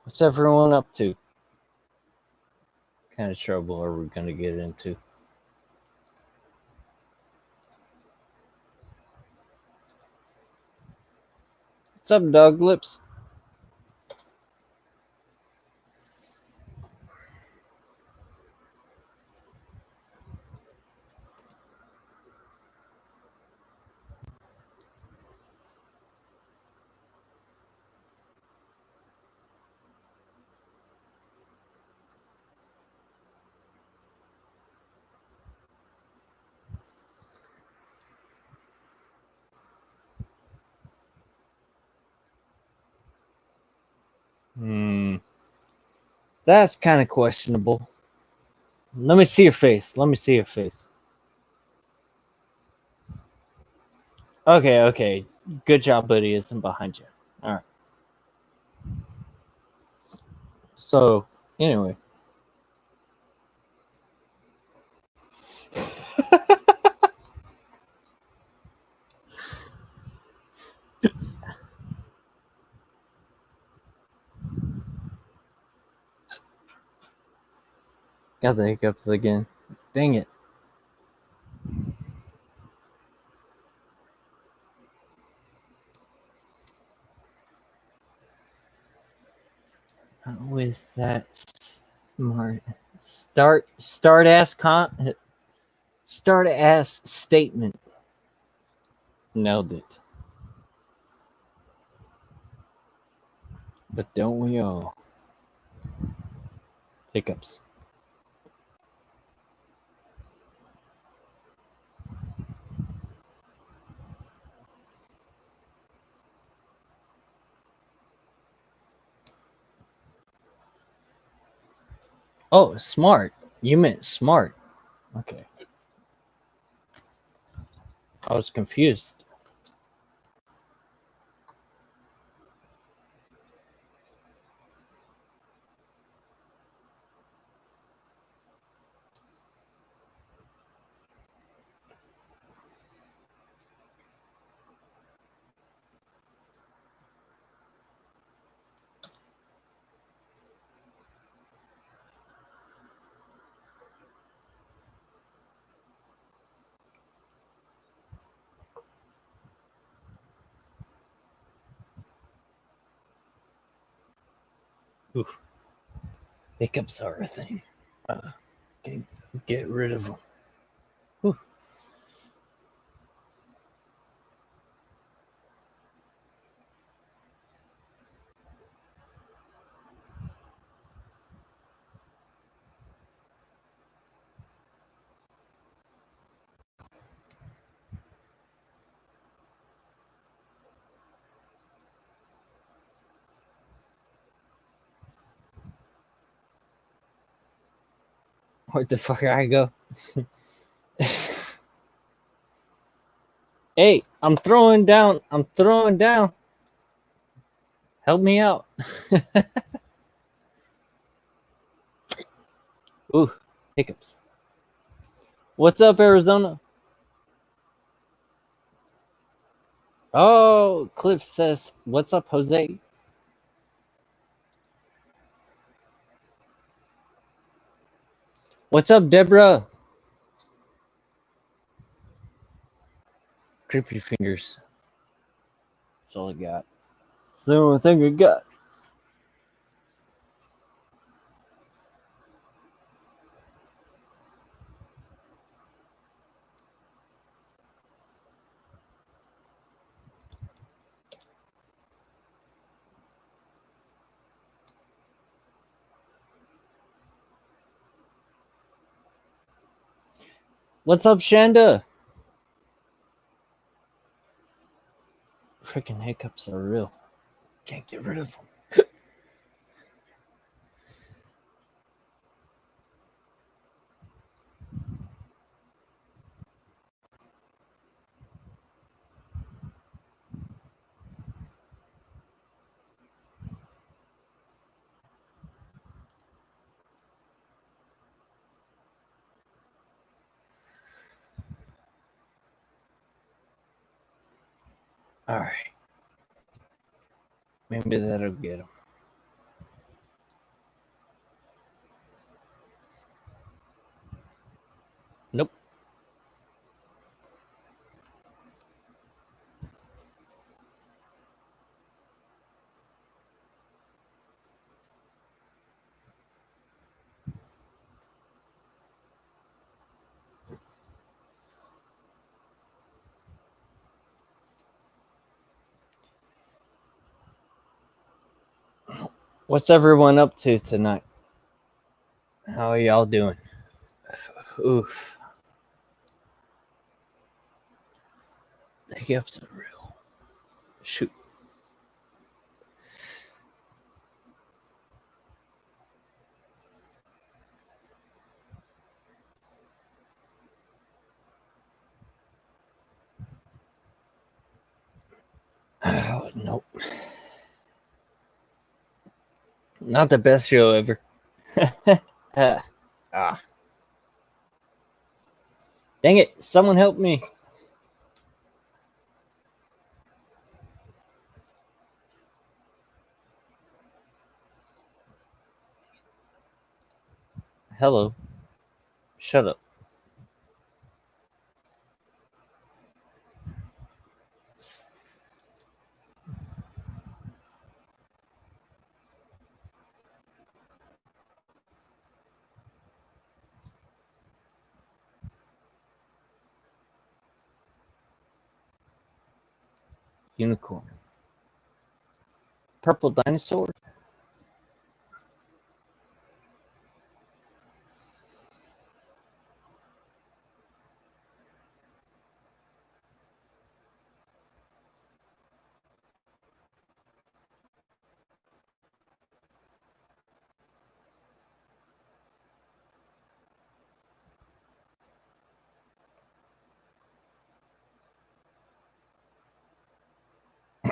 What's everyone up to? What kind of trouble are we going to get into? What's up, Dog Lips? That's kind of questionable. Let me see your face. Okay. Good job, buddy. Isn't behind you. All right. So, anyway. Got the hiccups again. Dang it. With that smart start ass statement. Nailed it. But don't we all? Hiccups. Oh, smart. You meant smart. Okay. I was confused. Oof. Hiccups are a thing. Get rid of them. Whew. Where the fuck I go? Hey, I'm throwing down. Help me out. Ooh, hiccups. What's up, Arizona? Oh, Cliff says, what's up, Jose? What's up, Deborah? Creepy fingers. That's all I got. It's the only thing I got. What's up, Shanda? Freaking hiccups are real. Can't get rid of them. All right. Maybe that'll get them. What's everyone up to tonight? How are y'all doing? Oof. The hiccups are real. Shoot. Oh, nope. Not the best show ever. Ah. Dang it. Someone help me. Hello. Shut up. Unicorn. Purple dinosaur?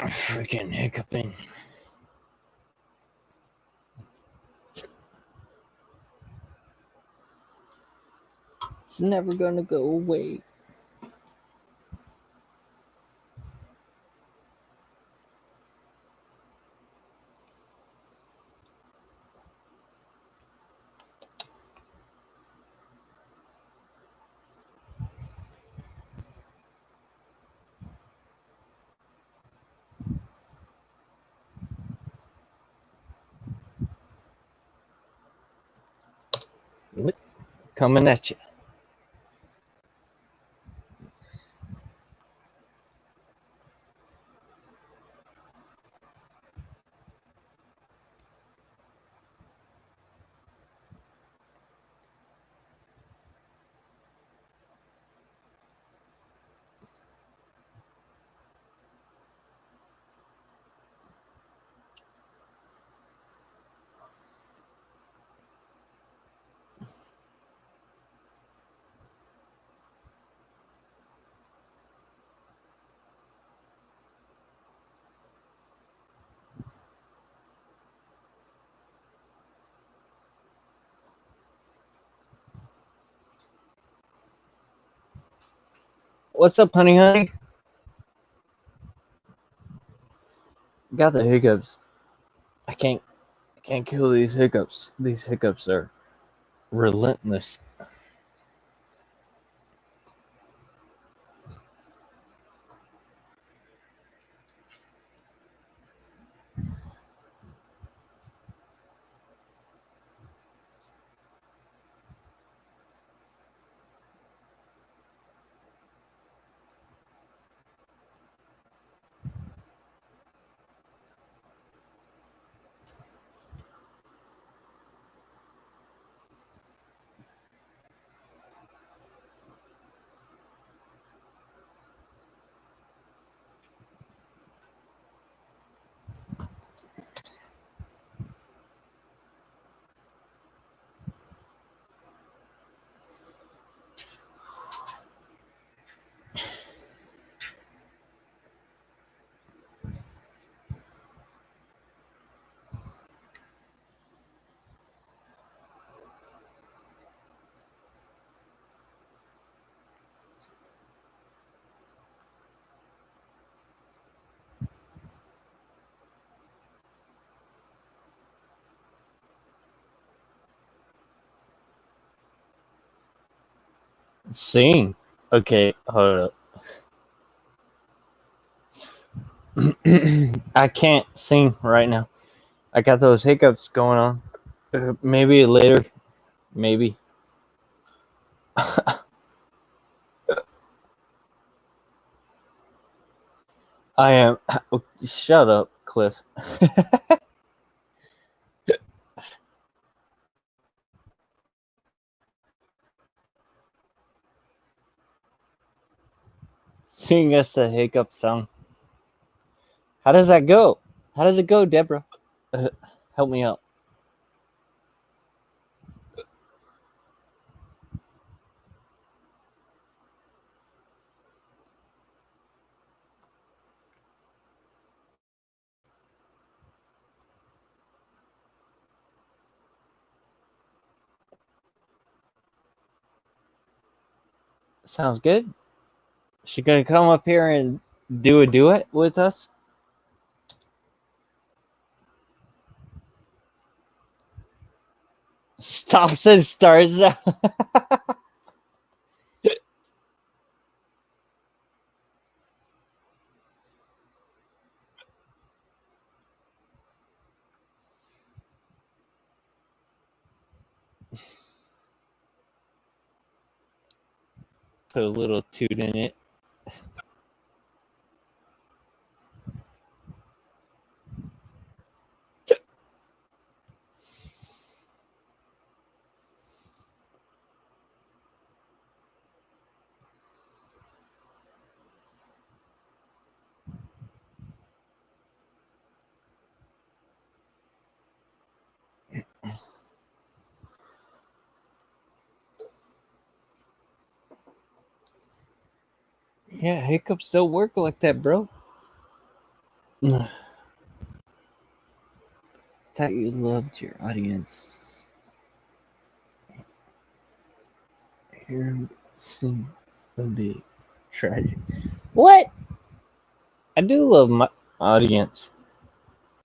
Freaking hiccuping. It's never gonna go away. Coming at you. What's up, honey? Got the hiccups. I can't kill these hiccups. These hiccups are relentless. Sing. Okay, hold up. I can't sing right now. I got those hiccups going on. Maybe later. Maybe. I am. Shut up, Cliff. Sing us the hiccup song. How does that go? How does it go, Deborah? Help me out. Sounds good. She gonna come up here and do a duet with us? Stops and starts. Put a little toot in it. Yeah, hiccups don't work like that, bro. Thought you loved your audience. Here seem a bit tragic. What? I do love my audience.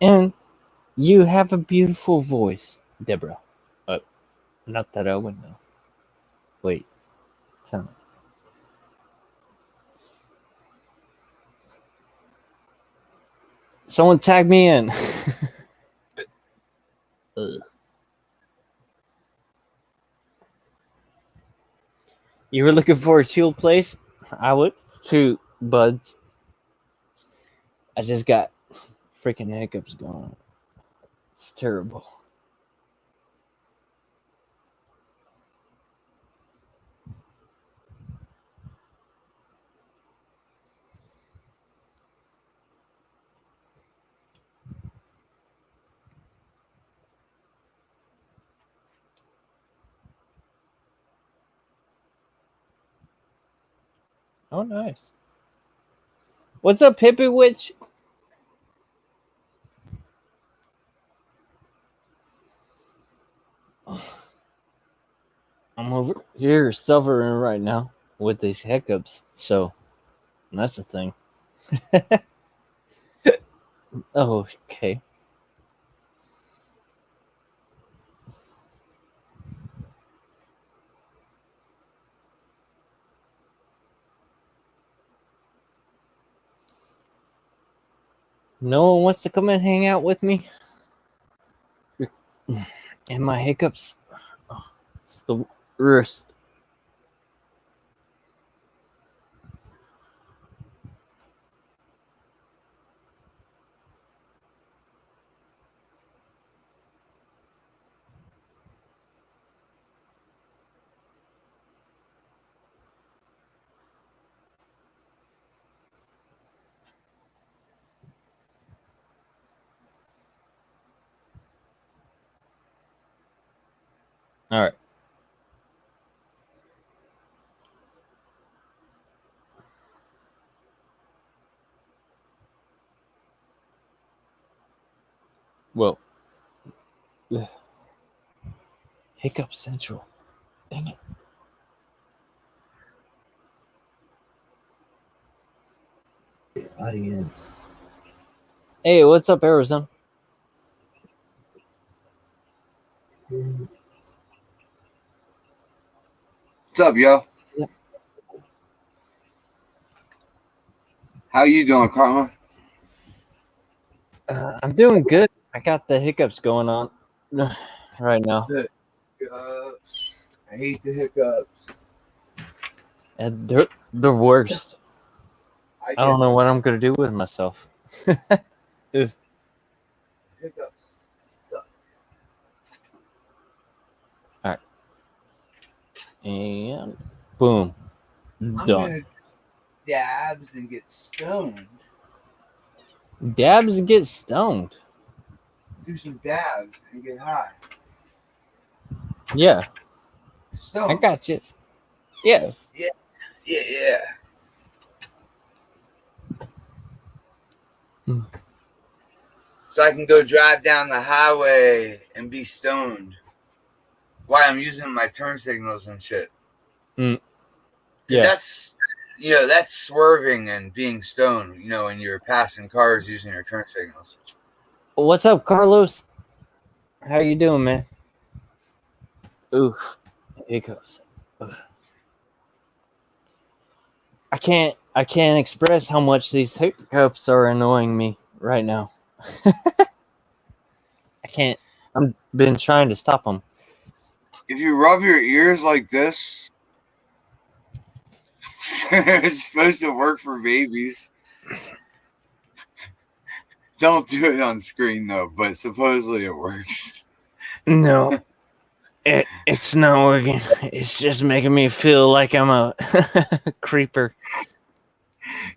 And you have a beautiful voice, Deborah. Not that I would know. Wait, sound. Someone tag me in. Ugh. You were looking for a chill place? I would too, buds. I just got freaking hiccups going on. It's terrible. Oh, nice. What's up, Hippie Witch? I'm over here suffering right now with these hiccups, so that's the thing. Oh, okay. No one wants to come and hang out with me? And my hiccups. It's the worst. All right. Well, ugh. Hiccup Central. Dang it. Audience. Hey, what's up, Arizona? What's up, yo? Yeah. How you doing, Karma? I'm doing good. I got the hiccups going on right now. The hiccups. I hate the hiccups. And they're the worst. I don't know what I'm gonna do with myself. If Hiccups suck. and boom, I'm done. gonna dabs and get stoned. Dabs and get stoned. Do some dabs and get high. Yeah, Stoned. I got you. Yeah. Yeah. Hmm. So I can go drive down the highway and be stoned while I'm using my turn signals and shit. Mm. Because Yeah. that's swerving and being stoned, when you're passing cars using your turn signals. What's up, Carlos? How you doing, man? Oof. Hiccups. Ugh. I can't express how much these hiccups are annoying me right now. I can't. I'm been trying to stop them. If you rub your ears like this, it's supposed to work for babies. Don't do it on screen though, but supposedly it works. No, it's not working. It's just making me feel like I'm a creeper.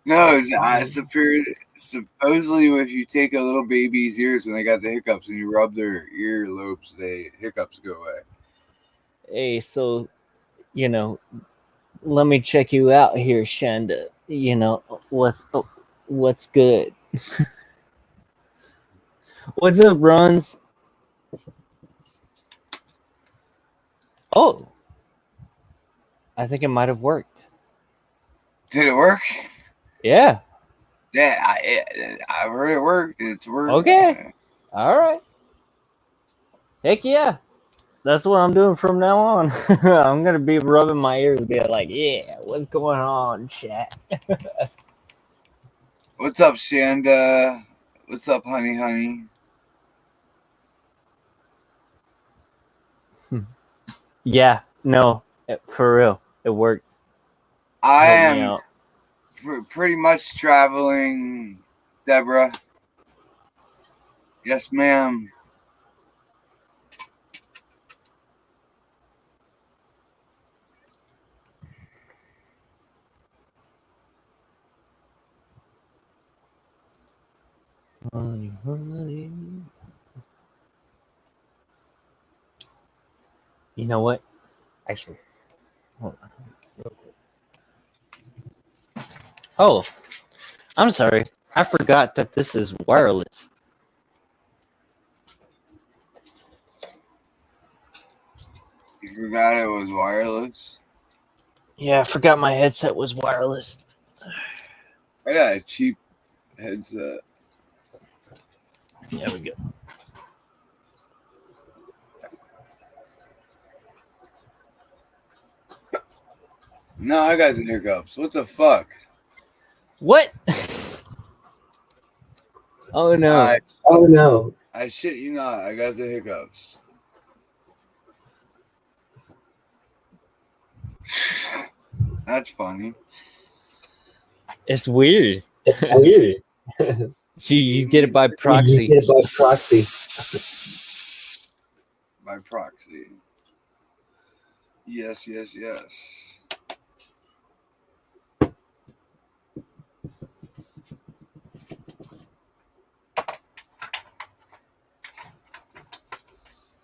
No, supposedly if you take a little baby's ears when they got the hiccups and you rub their ear lobes, the hiccups go away. Hey, so let me check you out here, Shanda. What's good? What's up, Runs? Oh, I think it might have worked. Did it work? Yeah. Yeah, I heard it worked. It's working. Okay. All right. Heck yeah. That's what I'm doing from now on. I'm gonna be rubbing my ears, and be like, "Yeah, what's going on, chat?" What's up, Shanda? What's up, honey? Yeah. No, for real, it worked. I Help me am out. pretty much traveling, Deborah. Yes, ma'am. Honey. You know what? Actually, hold on. Real quick. Oh, I'm sorry. I forgot that this is wireless. You forgot it was wireless? Yeah, I forgot my headset was wireless. I got a cheap headset. There we go. No, I got the hiccups. What the fuck? What? Oh no. Oh no. I shit you not. I got the hiccups. That's funny. It's weird. It's weird. You get it by You proxy. get it by proxy. By proxy. Yes.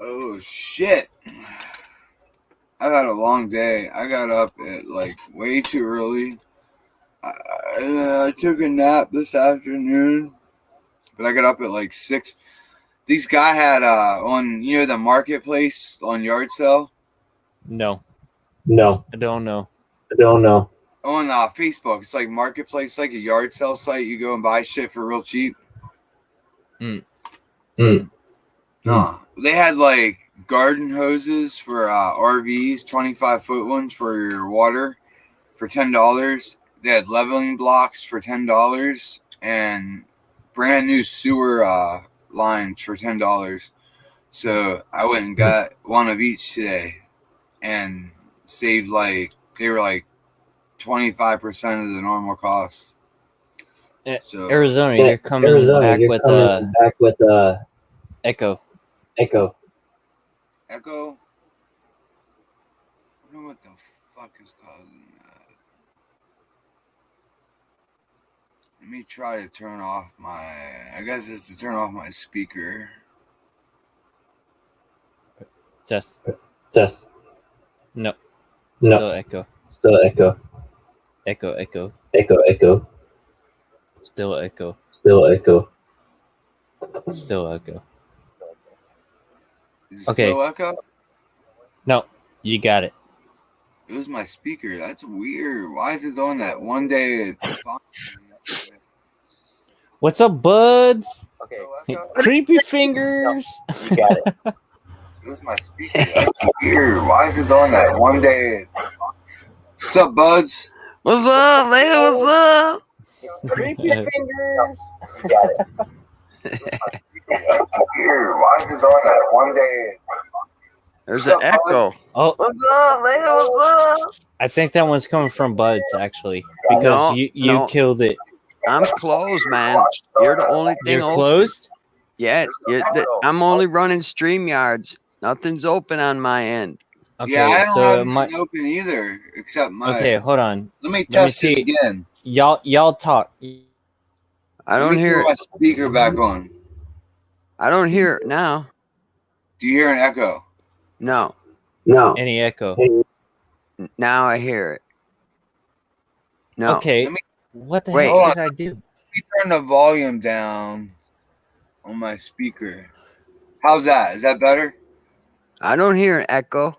Oh shit. I've had a long day. I got up at like way too early. I took a nap this afternoon, but I got up at like 6. These guy had on the marketplace on yard sale. No, No, I don't know. I don't know. On Facebook, it's like marketplace, like a yard sale site. You go and buy shit for real cheap. Mm. They had like garden hoses for RVs, 25-foot ones for your water for $10. They had leveling blocks for $10 and brand new sewer lines for $10. So I went and got one of each today and saved they were like 25% of the normal cost. So Arizona, you're coming back with echo. Echo. I wonder what the fuck is causing that. Let me try to turn off my. I guess I have to turn off my speaker. Test. Test. No. No. Still echo. Still echo. Echo. Echo. Echo. Echo. Still echo. Still echo. Still echo. Is it Okay. still echo? No, you got it. It was my speaker. That's weird. Why is it doing that? One day it's fine. What's up, buds? Okay. Creepy fingers. You got it. It was my speaker. That's weird. Why is it doing that? One day it's fine. What's up, buds? What's up, man? What's up? Creepy fingers. You got it. Weird. Why is it doing that? One day. There's an echo. Oh, What's up, man? What's up? I think that one's coming from buds actually, because No, you no. killed it. I'm closed, man. You're the only thing You're open. closed. Yeah, I'm only running StreamYards. Nothing's open on my end. Okay, Yeah, I don't so have it might. it open either, except my. Okay, hold on. Let me Let me test it see. again. Y'all talk. I Let don't me hear put my it. speaker back on. I don't hear it now. Do you hear an echo? No. No. Any echo? Now I hear it. No. Okay. Let me- What the Wait. heck did I do? Let me turn the volume down on my speaker. How's that? Is that better? I don't hear an echo.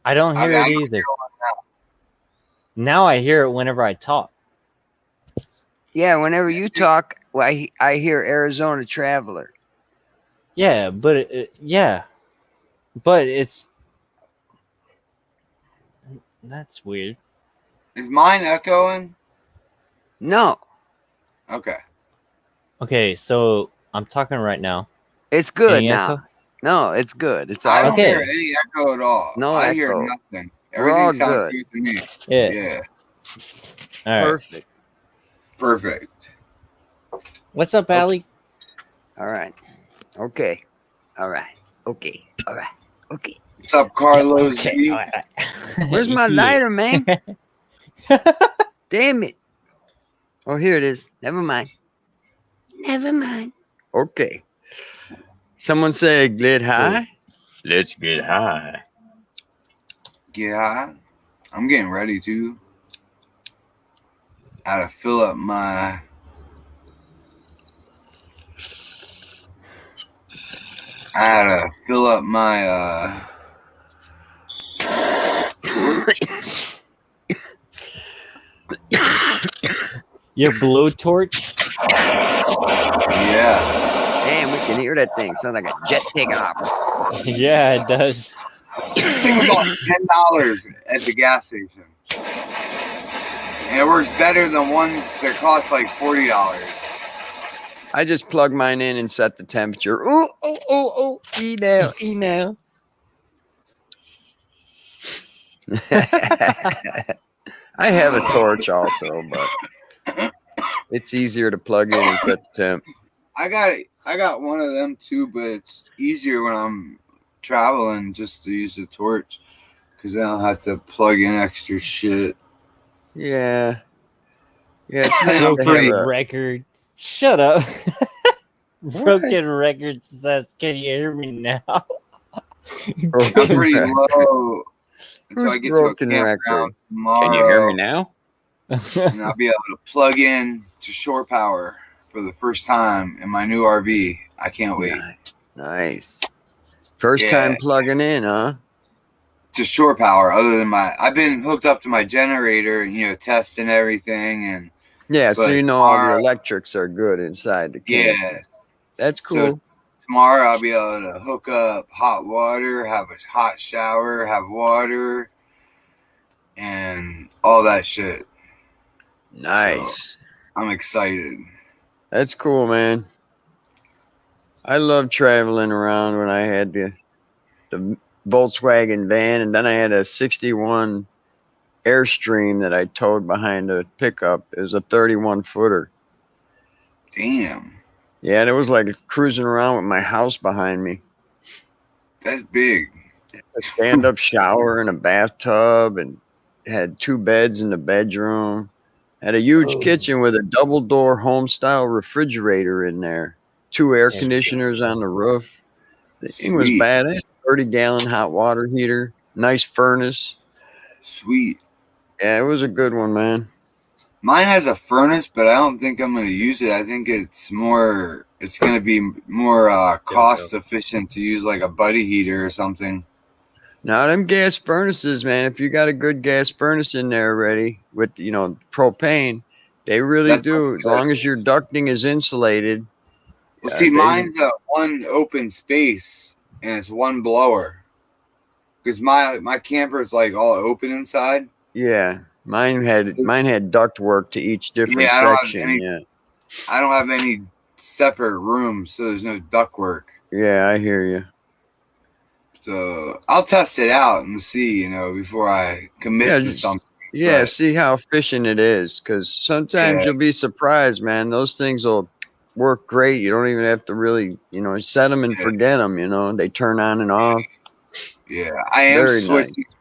I don't hear Okay, it either. Now I hear it whenever I talk. Yeah, whenever you talk, I hear Arizona Traveler. Yeah, but but it's that's weird. Is mine echoing? No, Okay. Okay, so I'm talking right now. it's good Any now. echo? No, it's good. It's I all don't Okay. hear any echo at all. No I hear echo. nothing. We're Everything all sounds good. good to me. Yeah. Yeah. All right. perfect. Perfect. What's up, Okay. Allie? All right. Okay. All right. Okay. All right. Okay. What's up, Carlos? Okay. Z? All right. Where's my Yeah. lighter, man? Damn it. Oh, here it is. Never mind. Never mind. Okay. Someone say get high. Let's get high. Yeah. I'm getting ready to. I gotta fill up my. Your blowtorch? Yeah. Damn, we can hear that thing. Sounds like a jet taking off. Yeah, it does. This thing was on $10 at the gas station. And it works better than ones that cost like $40. I just plug mine in and set the temperature. Ooh, oh, oh, oh. E-now, E-now. I have a torch also, but it's easier to plug in and set the temp. I got one of them too, but it's easier when I'm traveling just to use the torch because I don't have to plug in extra shit. Yeah. Yeah, it's nice to have Broken a... record. Shut up. Broken record says, "Can you hear me now?" I'm pretty low until Who's I get to a broken campground record? tomorrow. Can you hear me now? And I'll be able to plug in to shore power for the first time in my new RV. I can't wait. Nice. First Yeah. time plugging in, huh? To shore power, other than I've been hooked up to my generator, testing everything, and Yeah, so But you know all the tomorrow- electrics are good inside the camp. yeah. That's cool. Tomorrow I'll be able to hook up hot water, have a hot shower, have water, and all that shit. Nice. I'm excited. That's cool, man. I love traveling around when I had the Volkswagen van, and then I had a 61 Airstream that I towed behind a pickup. It was a 31 footer. Damn, Yeah, and it was like cruising around with my house behind me. that's big. A stand-up shower and a bathtub, and had 2 beds in the bedroom. Had a huge Oh. kitchen with a double door home style refrigerator in there. 2 air Yeah. conditioners on the roof. The thing was Sweet. bad. 30-gallon hot water heater. Nice furnace. Sweet. Yeah, it was a good one, man. Mine has a furnace, but I don't think I'm going to use it. I think it's going to be more cost efficient to use like a buddy heater or something. Now them gas furnaces, man, if you got a good gas furnace in there already with, propane, they really That's do. As long as your ducting is insulated. Well, see, mine's a one open space and it's one blower. Because my camper is like all open inside. Yeah, mine had duct work to each different section. I don't have any separate rooms, so there's no duct work. Yeah, I hear you. So I'll test it out and see, before I commit to something. Yeah, see how efficient it is. Because sometimes you'll be surprised, man. Those things will work great. You don't even have to really, set them and forget them. They turn on and off. Yeah, I am switching. Nice.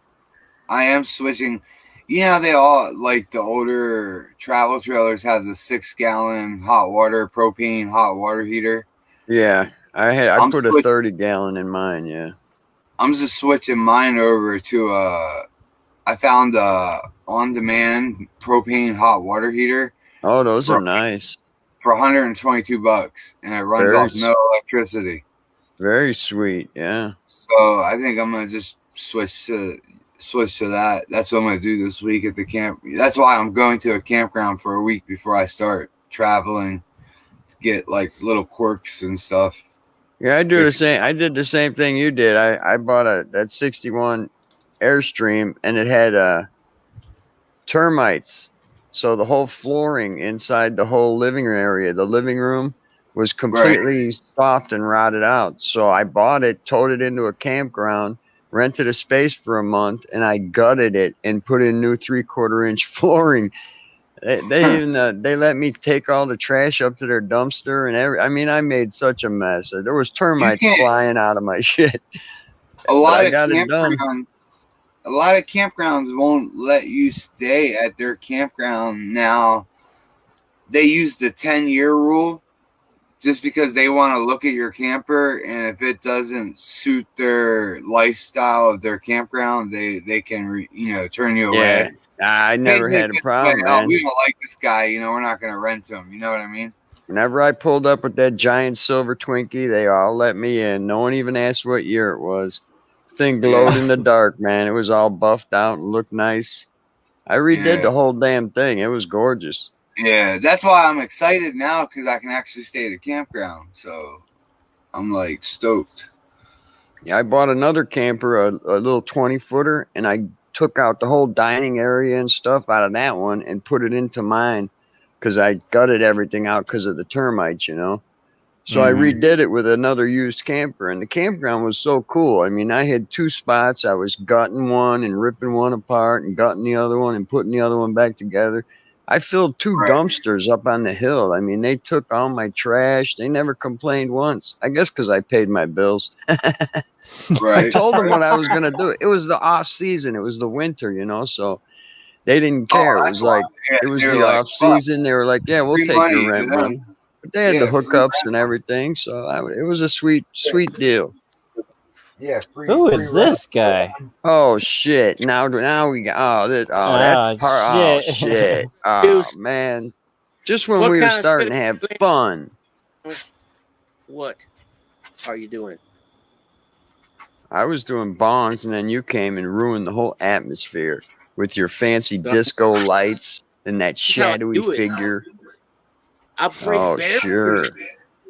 I am switching. They all, like the older travel trailers have the 6-gallon propane hot water heater. Yeah, I put a 30-gallon in mine. Yeah, I'm just switching mine over to I found a on-demand propane hot water heater. Oh, those are nice. For $122, and it runs off no electricity. Very sweet, yeah. So I think I'm gonna just switch to that. That's what I'm gonna do this week at the camp. That's why I'm going to a campground for a week before I start traveling to get like little quirks and stuff. Yeah, I do the same. I did the same thing you did. I bought that 61 Airstream, and it had termites. So the whole flooring inside the whole living area, the living room, was completely soft and rotted out. So I bought it, towed it into a campground, rented a space for a month, and I gutted it and put in new 3/4-inch flooring. They let me take all the trash up to their dumpster and I made such a mess. There was termites flying out of my shit. A lot of campgrounds won't let you stay at their campground now. They use the 10-year rule just because they want to look at your camper, and if it doesn't suit their lifestyle of their campground, they can turn you away. I never had a problem, man. We don't like this guy, we're not going to rent to him. You know what I mean? Whenever I pulled up with that giant silver Twinkie, they all let me in. No one even asked what year it was. Thing glowed in the dark, man. It was all buffed out and looked nice. I redid the whole damn thing. It was gorgeous. Yeah, that's why I'm excited now, because I can actually stay at a campground. So I'm like stoked. Yeah, I bought another camper, a little 20-footer, and I took out the whole dining area and stuff out of that one and put it into mine because I gutted everything out because of the termites, So I redid it with another used camper, and the campground was so cool. I mean, I had 2 spots. I was gutting one and ripping one apart and gutting the other one and putting the other one back together. I filled 2 dumpsters up on the hill. I mean, they took all my trash. They never complained once. I guess because I paid my bills. I told them what I was going to do. It was the off season. It was the winter, so they didn't care. It was like, it was the off season. They were like, yeah, we'll take your rent money. But they had the hookups and everything. So it was a sweet deal. Yeah. Who is this guy? Oh shit! Now we got that's part. Oh shit! Oh man! Just when we were starting to have fun. What are you doing? I was doing bongs, and then you came and ruined the whole atmosphere with your fancy disco lights and that shadowy figure. I break barriers. Sure.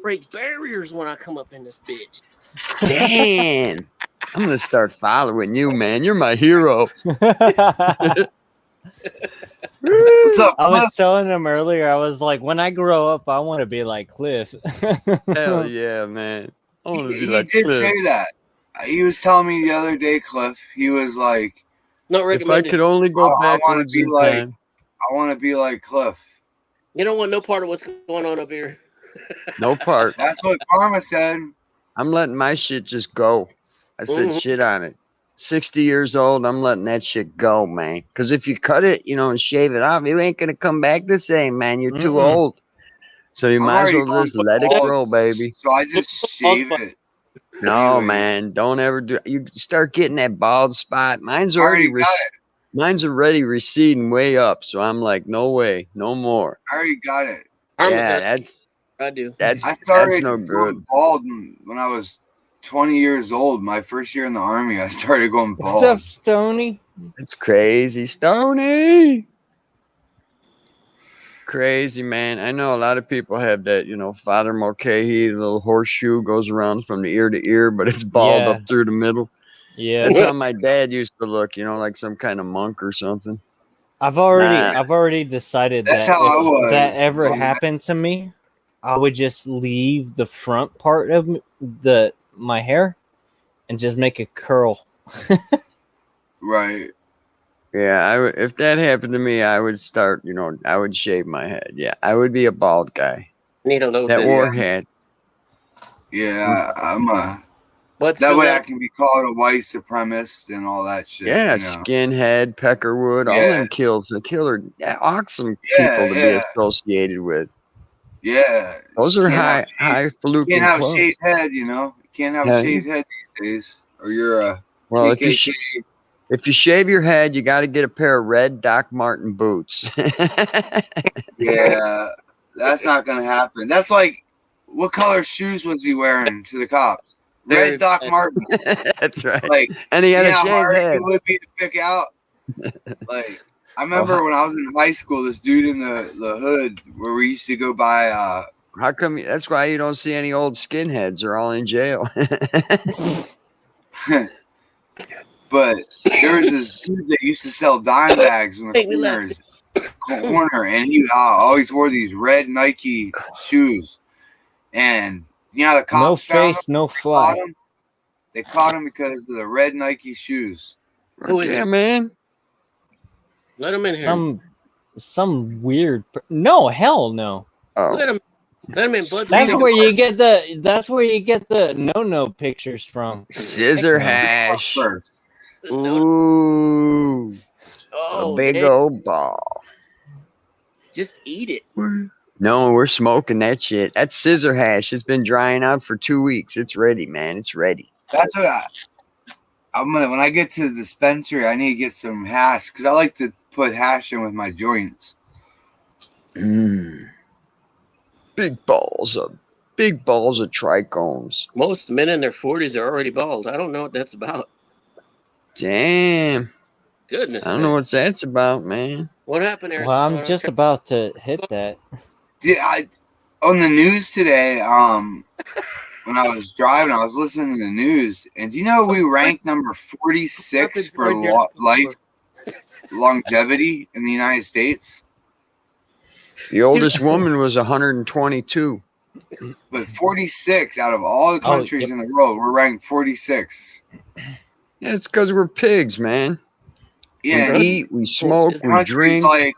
Break barriers when I come up in this bitch. Damn. I'm going to start following you, man. You're my hero. What's up? I was telling him earlier, I was like, when I grow up, I want to be like Cliff. Hell yeah, man. I want to be like Cliff. He did say that. He was telling me the other day, Cliff, he was like, if I could only go backwards in time. I want to be like Cliff. You don't want no part of what's going on up here. No part. That's what Karma said. I'm letting my shit just go. I said shit on it. 60 years old, I'm letting that shit go, man. Because if you cut it, and shave it off, it ain't gonna come back the same, man. You're too old. So you I'm might as already well going just let it bald, grow, baby. So I just shave it. No, Anyway. man, don't ever do. You start getting that bald spot. Mine's I already already got it. Mine's already receding way up. So I'm like, no way, no more. I already got it. Yeah, I do. I started no good. going bald when I was 20 years old. My first year in the Army, I started going bald. What's up, Stony? It's crazy, Stony. Crazy, man. I know a lot of people have that, Father Mulcahy, the little horseshoe goes around from the ear to ear, but it's bald up through the middle. Yeah. That's how my dad used to look, like some kind of monk or something. I've already decided That's that how I if was. that ever happened to me, I would just leave the front part of my hair and just make it curl. Right. Yeah, if that happened to me, I would start, I would shave my head. Yeah, I would be a bald guy. Need a little that bit. wore hat. Yeah, I'm a. What's that the way le- I can be called a white supremacist and all that shit. Yeah, skinhead, Peckerwood, all them kills. The killer, awesome people to be associated with. Yeah. Those are highfalutin You can't have clubs. a shaved head, You can't have a shaved head these days, or you're a. Well, KKK. if you shave your head, you got to get a pair of red Doc Marten boots. Yeah, that's not gonna happen. That's like, what color shoes was he wearing to the cops? Red Doc Martens. That's right. Like, and he had a how shaved hard head. it would be to pick out. Like, I remember when I was in high school, this dude in the hood where we used to go by. How come? That's why you don't see any old skinheads. They're all in jail. But there was this dude that used to sell dime bags in the corner, and he always wore these red Nike shoes. And the cops no found face, him, no fly. They caught him because of the red Nike shoes. Who is it, man? Let him in here. Some weird. No, hell no. Oh. Let him in, bud. That's where you get the no pictures from. Scissor hash. Ooh. Oh, a big old ball. Just eat it. No, we're smoking that shit. That's scissor hash. It's been drying out for 2 weeks. It's ready, man. It's ready. That's what I'm gonna. When I get to the dispensary, I need to get some hash because I like to put hash in with my joints. Big balls of trichomes. Most men in their 40s are already bald. I don't know what that's about. Damn. Goodness. I don't know what that's about, man. What happened, Arizona? Well, I'm just about to hit that. On the news today, when I was driving, I was listening to the news, and do you know we ranked number 46 for life longevity in the United States? The oldest woman was 122. But 46 out of all the countries in the world, we're ranked 46. Yeah, it's because we're pigs, man. Yeah, we eat, we smoke, we drink. Like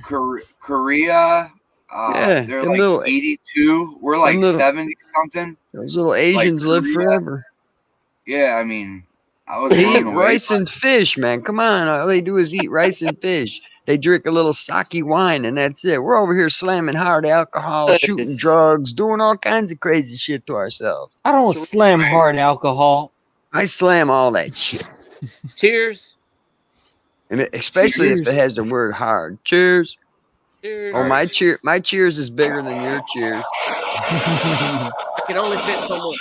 Korea, they're like 82. We're like 70 something. Those little Asians live forever. Yeah, I mean, I was they eat rice and fish, man. Come on, all they do is eat rice and fish. They drink a little sake wine, and that's it. We're over here slamming hard alcohol, shooting drugs, doing all kinds of crazy shit to ourselves. I don't slam hard alcohol. I slam all that shit. Cheers. And especially if it has the word hard. Cheers. Cheers. Oh, my cheers is bigger than your cheers. I can only fit so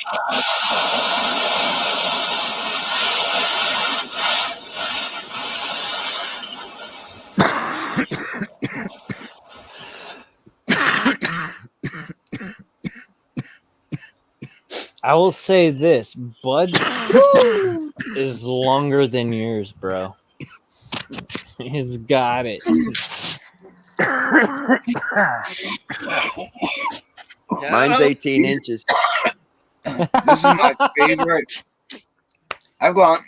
I will say this, Bud's is longer than yours, bro. He's got it. Mine's 18 inches. This is my favorite. I've gone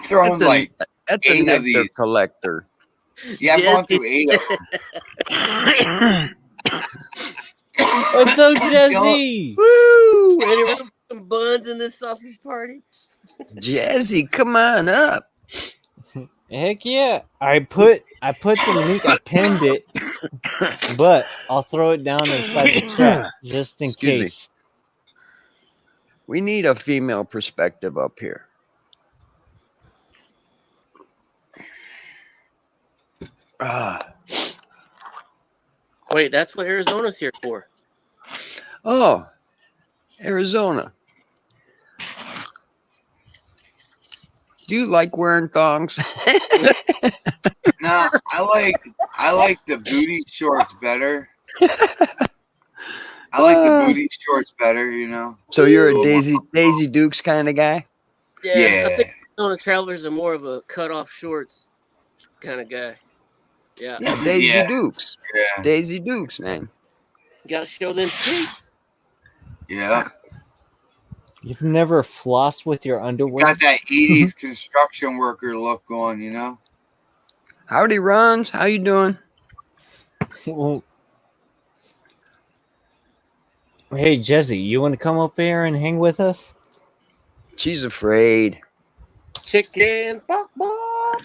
through like that's 8 a of these. collector. Yeah, I've gone through 8 of them. What's up, Jesse? Woo! Ready for some buns in this sausage party? Jazzy, come on up. Heck yeah! I put the link. I pinned it, but I'll throw it down inside the chat just in Excuse me. case. We need a female perspective up here. Wait, that's what Arizona's here for. Oh, Arizona. Do you like wearing thongs? No, I like the booty shorts better. I like the booty shorts better, you know. So you're a Daisy Dukes kind of guy? Yeah. I think Arizona Travelers are more of a cut-off shorts kind of guy. Yeah. Yeah, Daisy Yeah. Dukes. Yeah. Daisy Dukes, man. You gotta show them shapes. Yeah. You've never flossed with your underwear? Got that 80s construction worker look going, you know. Howdy, Runs. How you doing? Well, hey, Jesse, you want to come up here and hang with us? She's afraid. Chicken, bok bok.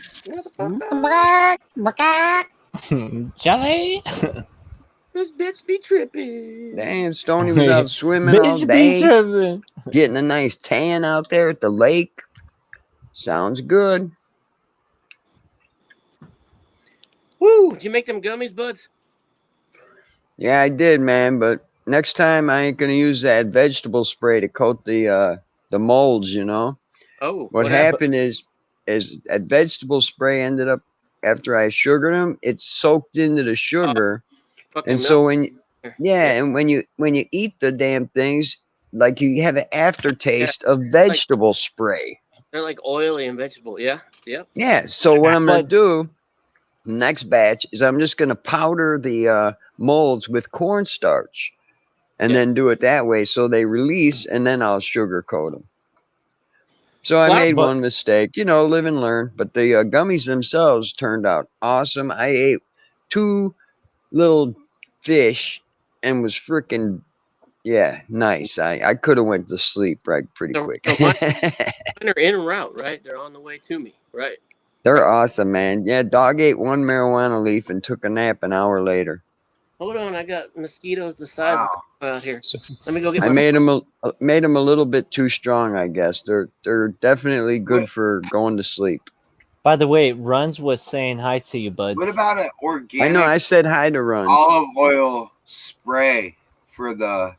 Jesse? This bitch be tripping. Damn, Stoney was out swimming all Bitch be day, tripping. getting a nice tan out there at the lake. Sounds good. Woo! Did you make them gummies, buds? Yeah, I did, man. But next time I ain't gonna use that vegetable spray to coat the molds. You know Oh, what happened is that vegetable spray ended up after I sugared them. It soaked into the sugar, fucking and so milk. and when you eat the damn things, like you have an aftertaste of vegetable spray. They're like oily and vegetable. Yeah. Yep. Yeah. So what I'm gonna do next batch is I'm just gonna powder the molds with cornstarch, and then do it that way so they release, and then I'll sugarcoat them. So I made one mistake, you know, live and learn. But the gummies themselves turned out awesome. I ate 2 little fish and was freaking, nice. I could have went to sleep pretty quick. Mine are en route, right? They're on the way to me, right? They're awesome, man. Yeah, dog ate 1 marijuana leaf and took a nap an hour later. Hold on, I got mosquitoes the size of out here. So Let me go get. I made them a little bit too strong, I guess. They're definitely good for going to sleep. By the way, Runs was saying hi to you, buds. What about an organic? I know. I said hi to Runs. Olive oil spray for the.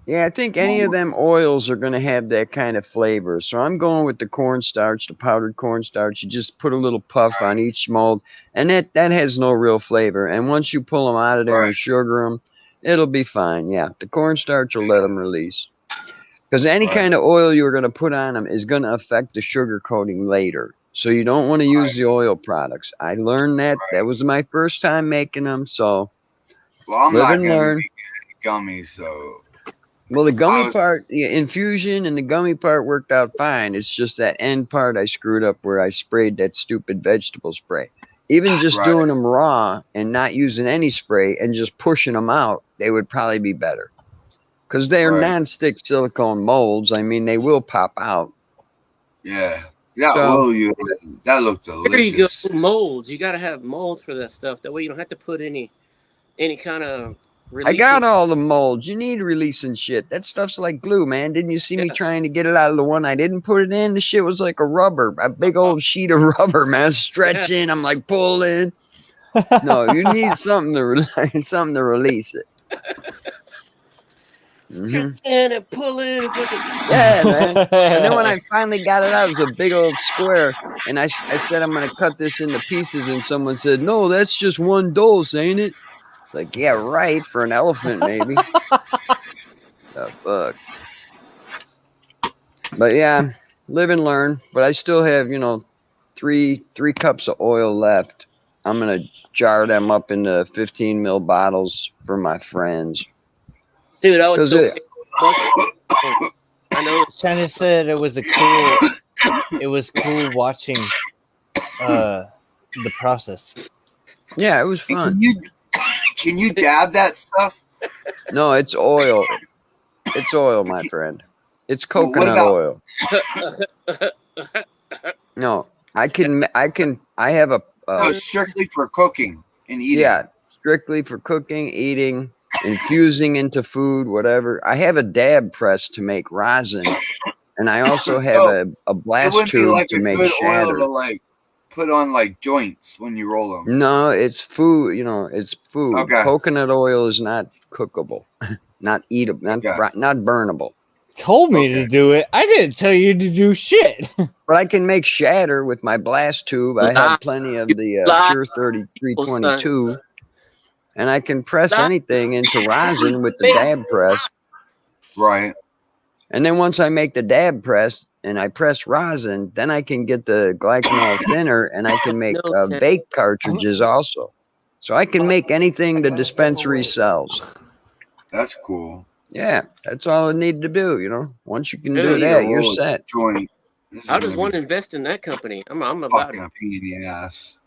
Yeah, I think any of them oils are going to have that kind of flavor. So I'm going with the cornstarch, the powdered cornstarch. You just put a little puff on each mold, and that has no real flavor. And once you pull them out of there and sugar them, it'll be fine. Yeah, the cornstarch will let them release. Because any kind of oil you're going to put on them is going to affect the sugar coating later. So you don't want to use the oil products. I learned that. That was my first time making them. So I'm live not and learn. Gummies, so. Well, the gummy part, infusion and the gummy part worked out fine. It's just that end part I screwed up where I sprayed that stupid vegetable spray. Even just doing them raw and not using any spray and just pushing them out, they would probably be better. Because they're non-stick silicone molds. I mean, they will pop out. Yeah. That looked delicious. There you go. Molds. You got to have molds for that stuff. That way you don't have to put any kind of. I got all the molds. You need releasing shit. That stuff's like glue, man. Didn't you see me trying to get it out of the one I didn't put it in? The shit was like a rubber, a big old sheet of rubber, man. Stretching. I'm like pulling. No, you need something to release it. Stretching and pulling. Yeah, man. And then when I finally got it out, it was a big old square. And I said, I'm going to cut this into pieces. And someone said, no, that's just 1 dose, ain't it? It's like, yeah, right, for an elephant, maybe. The fuck. But yeah, live and learn. But I still have, 3 cups of oil left. I'm going to jar them up into 15 ml bottles for my friends. Dude, I would so. I know. Shannon said it was cool watching the process. Yeah, it was fun. Can you dab that stuff? No, it's oil. It's oil, my friend. It's Well, what coconut about- oil. No, I have a, No, strictly for cooking and eating. yeah, strictly for cooking, eating, infusing into food, whatever. I have a dab press to make rosin, and I also have So, a It blast wouldn't be tube like to a make good oil shatter. to like put on like joints when you roll them. No, it's food. It's food. Okay. Coconut oil is not cookable, not eatable, Okay. not burnable. Told me to Okay. do it. I didn't tell you to do shit. But I can make shatter with my blast tube. I have plenty of the Pure 3322, and I can press anything into rosin with the dab press. Right. And then once I make the dab press and I press rosin, then I can get the glycanol thinner, and I can make vape cartridges also. So I can make anything the dispensary sells. That's cool. Yeah, that's all I need to do. Once you can Really? do Need to that, you're roll a set. Joint. This is I just gonna want be to invest in that company. I'm about fucking it. a pain in the ass.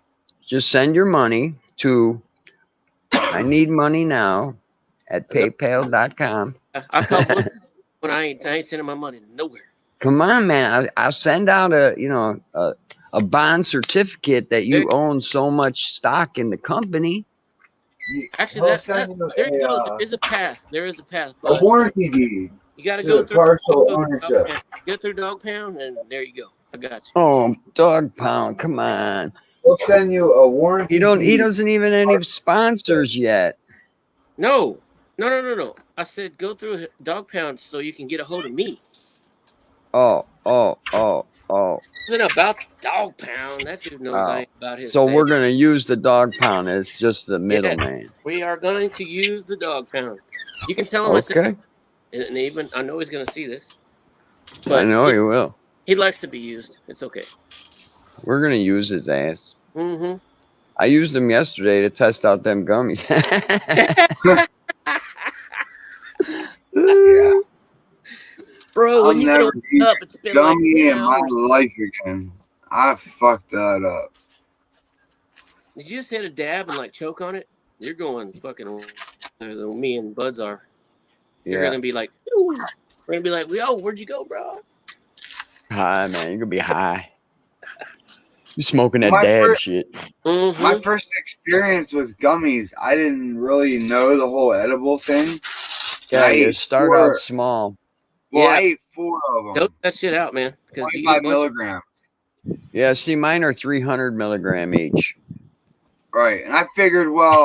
Just send your money to I need money now at paypal.com. I call bullshit when I ain't sending my money nowhere. Come on, man. I'll send out a bond certificate that you own so much stock in the company. Actually, there you go. There is a path. There is a path. A warranty deed. You got to to go through partial Dog ownership. Pound. Go through Dog Pound, and there you go. I got you. Oh, Dog Pound, come on. We'll send you a warranty. He deed. doesn't even have any sponsors yet. No. I said go through Dog Pound so you can get a hold of me. Oh. It wasn't about Dog Pound. That dude knows I ain't about his. So we're thing. going to use the Dog Pound as just the middleman. We are going to use the Dog Pound. You can tell him I said, Okay. and even I know he's going to see this. But I know he will. He likes to be used. It's okay. We're going to use his ass. Mm-hmm. I used him yesterday to test out them gummies. Yeah. Bro, when I'll you never get eat up, it's been gummy like 10 in my hours. life again. I fucked that up. Did you just hit a dab and like choke on it? You're going fucking me and Buds are. You're gonna be like, ooh. We're gonna be like, yo, where'd you go, bro? High, man. You're going to be high. You smoking that My dab first- shit. Mm-hmm. My first experience with gummies, I didn't really know the whole edible thing. Yeah, I you ate start four- out small. Well, Yeah. I ate 4 of them. Dope that shit out, man. Because you 25 get a bunch of milligrams. Yeah, see, mine are 300 milligram each. Right. And I figured, well,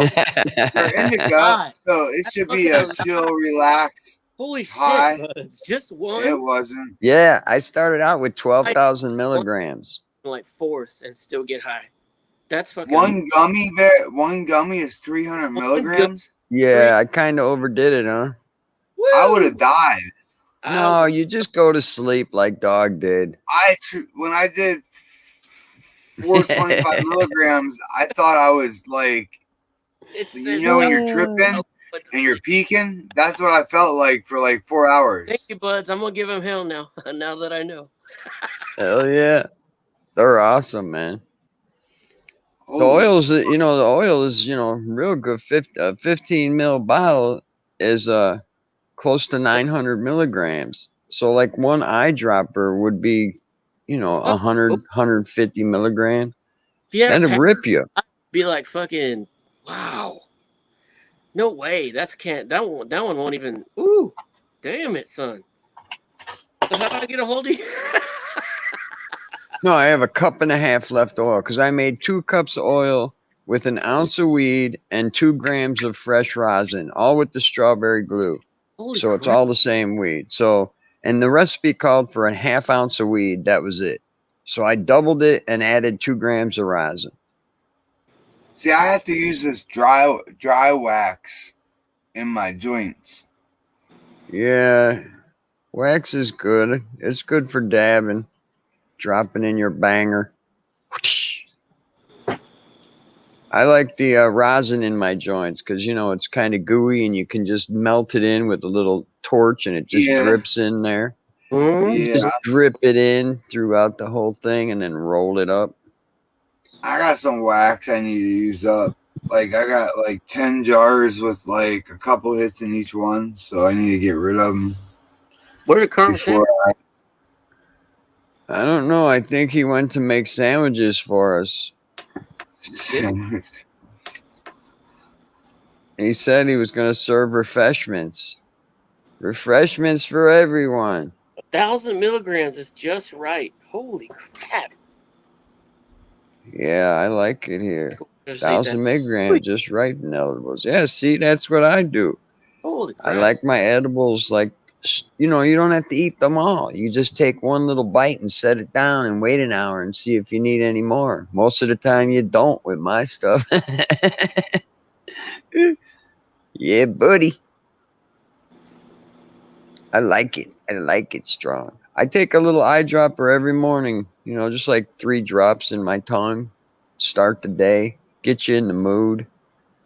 they're indica, God. so it should be a chill, relaxed. holy shit, High. Buds. Just It one wasn't. Yeah, I started out with 12,000 milligrams. like force and still get high. That's fucking One gummy is 300 milligrams. Yeah, I kind of overdid it, huh? Woo! I would have died. No, you just go to sleep like Dog did. When I did 425 milligrams, I thought I was like, It's you know, when you're tripping and you're peaking. That's what I felt like for like 4 hours. Thank you, Buds. I'm gonna give him hell now. Now that I know. Hell yeah. They're awesome, man. The Holy oil is, real good. 15 mil bottle is close to 900 milligrams. So like one eyedropper would be, 100, 150 milligram. If you had a That'd pack, rip you. be like fucking wow. No way. That one won't even. Ooh, damn it, son. So how do I get a hold of you? No, I have a cup and a half left oil because I made 2 cups of oil with an ounce of weed and 2 grams of fresh rosin, all with the strawberry glue. Holy So it's crap. all the same weed. So, and the recipe called for a half ounce of weed. That was it. So I doubled it and added 2 grams of rosin. See, I have to use this dry wax in my joints. Yeah, wax is good. It's good for dabbing, dropping in your banger. I like the rosin in my joints because, it's kind of gooey and you can just melt it in with a little torch and it just drips in there. Mhm. Yeah, Just drip it in throughout the whole thing and then roll it up. I got some wax I need to use up. Like, I got like 10 jars with like a couple hits in each one, so I need to get rid of them. Where did Carmen say? before I don't know. I think he went to make sandwiches for us. He said he was going to serve refreshments. Refreshments for everyone. 1,000 milligrams is just right. Holy crap! Yeah, I like it here. Just eat 1,000 that. milligrams, just right in edibles. Yeah, see, that's what I do. Holy I crap! like my edibles like, you know, you don't have to eat them all. You just take one little bite and set it down and wait an hour and see if you need any more. Most of the time you don't with my stuff. Yeah, buddy. I like it. I like it strong. I take a little eyedropper every morning, you know, just like 3 drops in my tongue. Start the day, get you in the mood,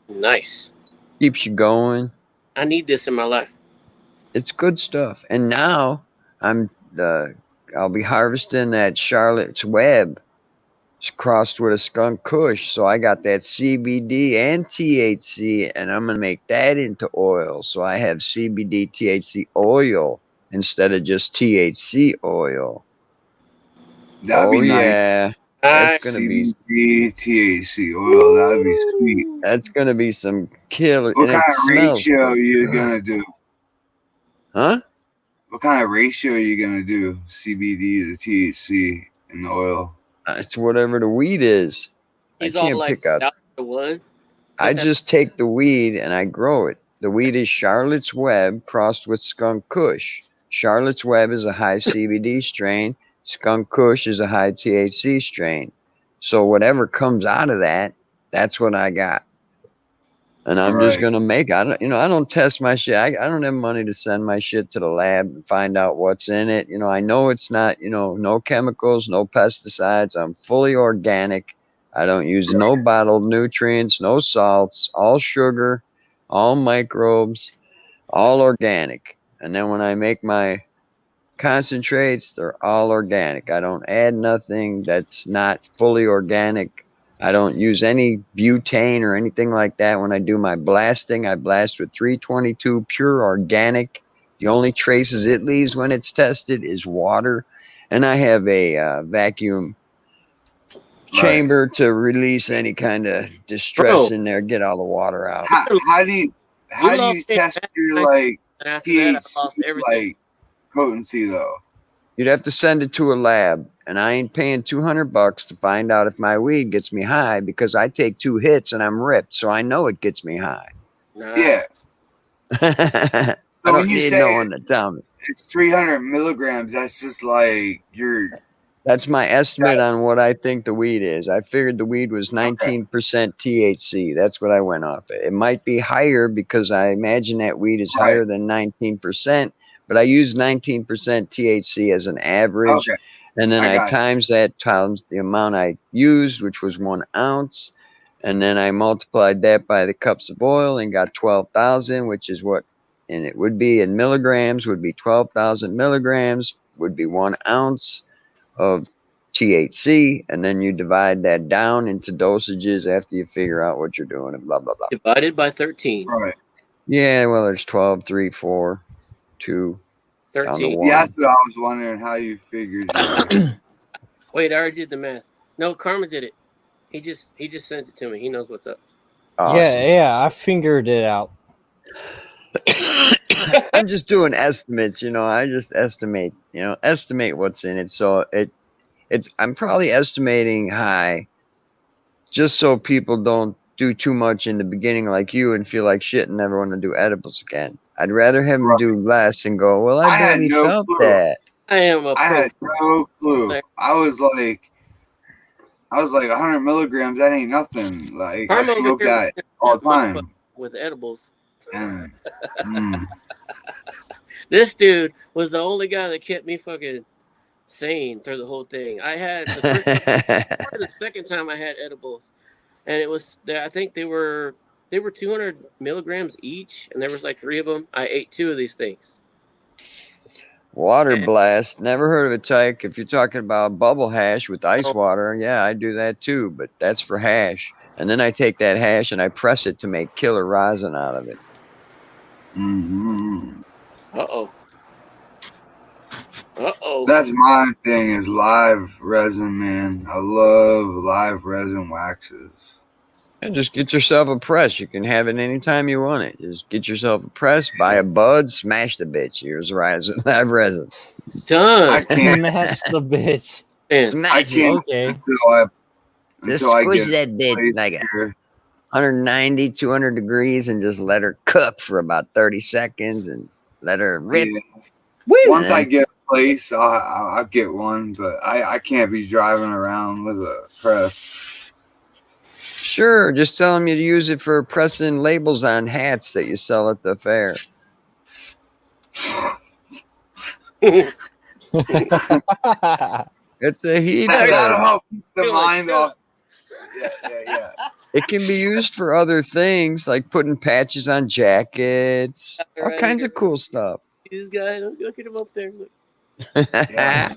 Nice. keeps you going. I need this in my life. It's good stuff. And now I'll be harvesting that Charlotte's Web. It's crossed with a skunk kush, so I got that CBD and THC, and I'm gonna make that into oil. So I have CBD THC oil instead of just THC oil. that'd be nice. Yeah, that's gonna be CBD, THC oil. That'd be sweet. that's gonna be some killer. What and kind it of smells ratio good. are you gonna do? Huh? What kind of ratio are you gonna do? CBD to THC in the oil? It's whatever the weed is. He's I all can't like pick out. down to one. I that- just take the weed and I grow it. The weed is Charlotte's Web crossed with Skunk Kush. Charlotte's Web is a high CBD strain. Skunk Kush is a high THC strain. So whatever comes out of that, that's what I got. And I'm just Right. gonna make. I don't test my shit. I don't have money to send my shit to the lab and find out what's in it. You know, I know it's not. You know, no chemicals, no pesticides. I'm fully organic. I don't use no bottled nutrients, no salts, all sugar, all microbes, all organic. And then when I make my concentrates, they're all organic. I don't add nothing that's not fully organic. I don't use any butane or anything like that. When I do my blasting, I blast with 322 pure organic. The only traces it leaves when it's tested is water. And I have a vacuum chamber to release any kind of distress Bro. in there, get all the water out. How do you lost me test at your that, like and after that, I THC lost everything. like potency though? You'd have to send it to a lab, and I ain't paying $200 to find out if my weed gets me high because I take 2 hits and I'm ripped, so I know it gets me high. Nice. Yeah. I So when don't you need say no one to tell me. it's 300 milligrams, that's just like That's my estimate on what I think the weed is. I figured the weed was 19% THC. That's what I went off of. It might be higher because I imagine that weed is Right. higher than 19%, but I use 19% THC as an average. Okay. And then I I got it. times that times the amount I used, which was 1 ounce. And then I multiplied that by the cups of oil and got 12,000, which is what, and it would be in milligrams, would be 12,000 milligrams, would be 1 ounce of THC. And then you divide that down into dosages after you figure out what you're doing and blah, blah, blah. Divided by 13. Right. Yeah, well, there's 12, 3, 4, 2, down to 13. 1. Yeah, that's what I was wondering how you figured it. Wait, I already did the math. No, Carmen did it. He just sent it to me. He knows what's up. Awesome. Yeah, I figured it out. I'm just doing estimates, I just estimate what's in it. So I'm probably estimating high just so people don't do too much in the beginning like you and feel like shit and never want to do edibles again. I'd rather have them do less and go, well, I had barely no felt clue. that. I am a I pro. had no clue. I was like 100 milligrams, that ain't nothing. Like I Carmen smoke over here that all the time. with edibles. And This dude was the only guy that kept me fucking sane through the whole thing. I had the second time I had edibles, and it was I think they were 200 milligrams each, and there was like 3 of them. I ate 2 of these things. Water blast. Never heard of it, Tyke. If you're talking about bubble hash with ice Oh. water, yeah, I do that too, but that's for hash. And then I take that hash and I press it to make killer rosin out of it. mm-hmm. Uh-oh. Uh-oh. That's my thing is live resin, man. I love live resin waxes. And just get yourself a press. You can have it anytime you want it. Just get yourself a press, buy a bud, smash the bitch. Here's resin, live resin. Done. I can't. Smash the bitch. Man, I Smash it. can't Okay. Just until I squish get that bitch place like a here. 190, 200 degrees and just let her cook for about 30 seconds and let her rip. Yeah. woo! Once I man. get a place, I'll get one, but I can't be driving around with a press. Sure, just tell them you use it for pressing labels on hats that you sell at the fair. It's a heater. That'll help keep the Feel like mind that. off. Yeah. It can be used for other things like putting patches on jackets, all Right kinds here. of cool stuff. This guy, look at him up there. Look. Yeah.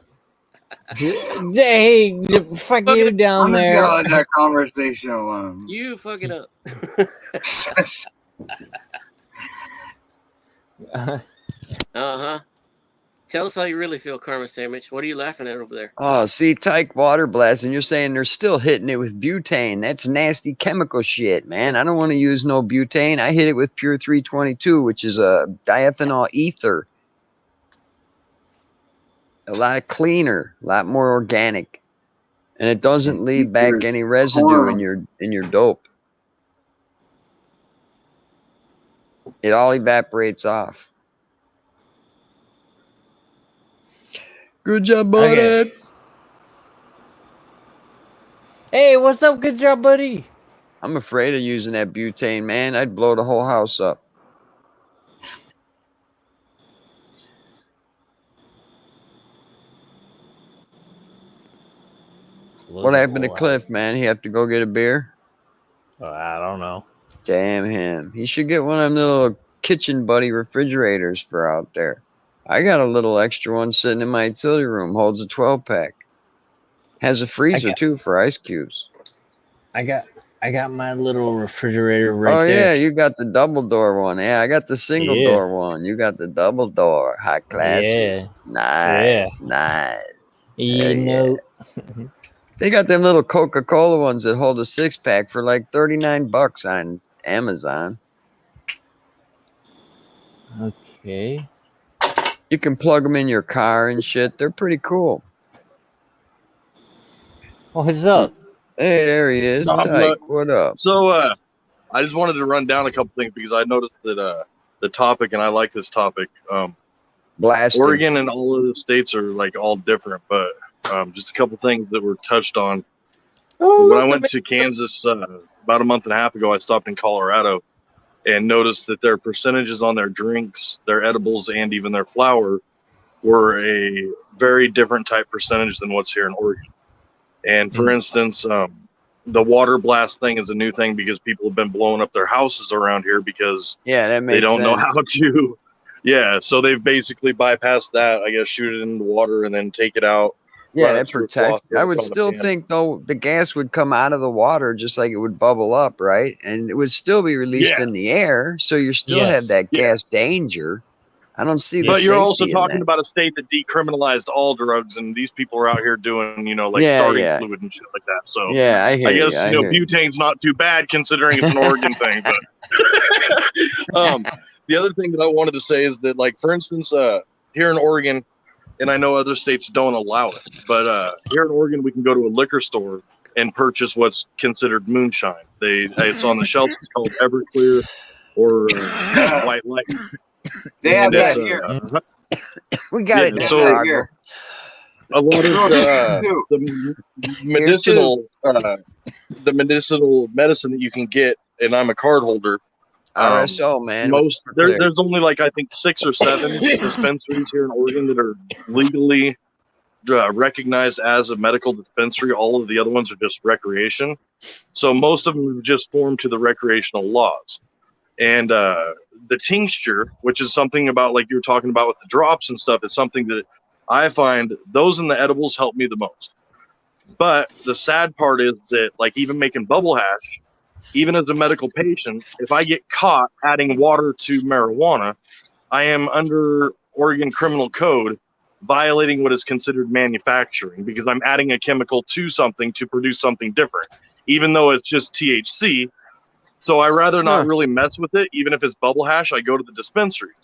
Hey, fuck you down I'm just there. gonna let that conversation alone. You fuck it up. Uh-huh. Tell us how you really feel, Karma Sandwich. What are you laughing at over there? Oh, see, Tyke water blast, and you're saying they're still hitting it with butane. That's nasty chemical shit, man. I don't want to use no butane. I hit it with Pure 322, which is a diethanol ether. A lot cleaner, a lot more organic, and it doesn't leave back any residue in your dope. It all evaporates off. Good job, buddy. Okay. Hey, what's up? Good job, buddy. I'm afraid of using that butane, man. I'd blow the whole house up. What happened to Cliff, man? He have to go get a beer? Oh, I don't know. Damn him. He should get one of them little kitchen buddy refrigerators for out there. I got a little extra one sitting in my utility room. Holds a 12-pack. Has a freezer, too, for ice cubes. I got my little refrigerator right yeah, there. you got the double door one. Yeah, I got the single Yeah. door one. You got the double door. High class. Yeah. Nice. Nice. You know. They got them little Coca-Cola ones that hold a 6-pack for like $39 on Amazon. Okay. You can plug them in your car and shit. They're pretty cool. What's up? Hey, there he is. Tyke, what up? So, I just wanted to run down a couple things because I noticed that the topic, and I like this topic. Blasting. Oregon and all of the states are like all different, but just a couple things that were touched on. When I went to Kansas about a month and a half ago, I stopped in Colorado and noticed that their percentages on their drinks, their edibles, and even their flour were a very different type percentage than what's here in Oregon. And for instance, the water blast thing is a new thing because people have been blowing up their houses around here because they don't know how to. Yeah, so they've basically bypassed that. I guess shoot it in the water and then take it out. Yeah, that protects. I would still think, though, the gas would come out of the water just like it would bubble up, right? And it would still be released in the air, so you still have that gas danger. I don't see the But you're safety also in talking that. about a state that decriminalized all drugs, and these people are out here doing, like starting fluid and shit like that. So yeah, I guess butane's not too bad considering it's an Oregon thing. But the other thing that I wanted to say is that, like, for instance, here in Oregon, and I know other states don't allow it, but here in Oregon, we can go to a liquor store and purchase what's considered moonshine. It's on the shelf. It's called Everclear or White Light. They have that here. We got it. So here. A lot of the medicinal medicine that you can get, and I'm a card holder. RSO, man. There's only like I think 6 or 7 dispensaries here in Oregon that are legally recognized as a medical dispensary. All of the other ones are just recreation. So most of them have just formed to the recreational laws. And the tincture, which is something about like you were talking about with the drops and stuff, is something that I find those in the edibles help me the most. But the sad part is that, like, even making bubble hash, even as a medical patient, if I get caught adding water to marijuana, I am under Oregon criminal code violating what is considered manufacturing because I'm adding a chemical to something to produce something different, even though it's just THC. So I rather not really mess with it, even if it's bubble hash. I go to the dispensaries.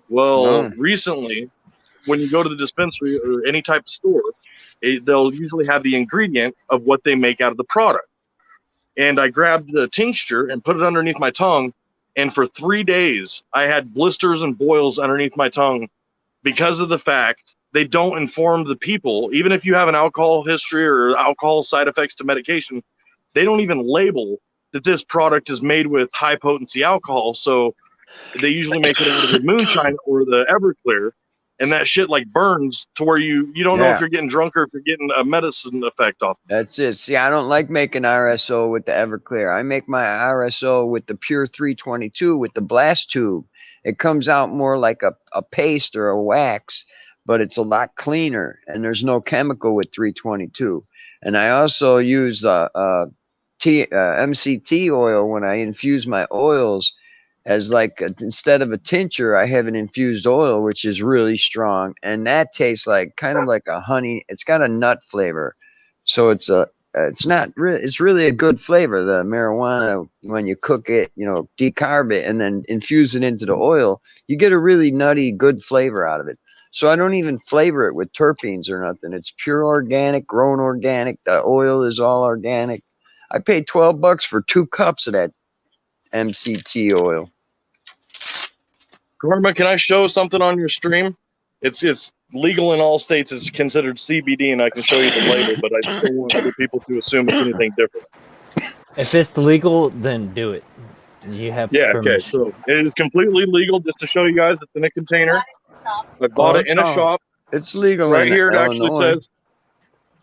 Well, recently, when you go to the dispensary or any type of store, they'll usually have the ingredient of what they make out of the product. And I grabbed the tincture and put it underneath my tongue. And for 3 days, I had blisters and boils underneath my tongue because of the fact they don't inform the people. Even if you have an alcohol history or alcohol side effects to medication, they don't even label that this product is made with high potency alcohol. So they usually make it out of the moonshine or the Everclear. And that shit like burns to where you don't know if you're getting drunk or if you're getting a medicine effect off. That's it. See, I don't like making RSO with the Everclear. I make my RSO with the Pure 322 with the blast tube. It comes out more like a paste or a wax, but it's a lot cleaner and there's no chemical with 322. And I also use MCT oil when I infuse my oils. As like instead of a tincture, I have an infused oil, which is really strong, and that tastes like kind of like a honey. It's got a nut flavor, so it's really a good flavor. The marijuana, when you cook it, decarb it and then infuse it into the oil, you get a really nutty, good flavor out of it. So I don't even flavor it with terpenes or nothing. It's pure organic, grown organic. The oil is all organic. I paid $12 for 2 cups of that MCT oil. Karma, can I show something on your stream? It's legal in all states. It's considered CBD, and I can show you the label, but I just don't want other people to assume it's anything different. If it's legal, then do it. You have permission. Okay, so it is completely legal. Just to show you guys, it's in a container. I bought it in a shop. It's legal right here. It Illinois. actually says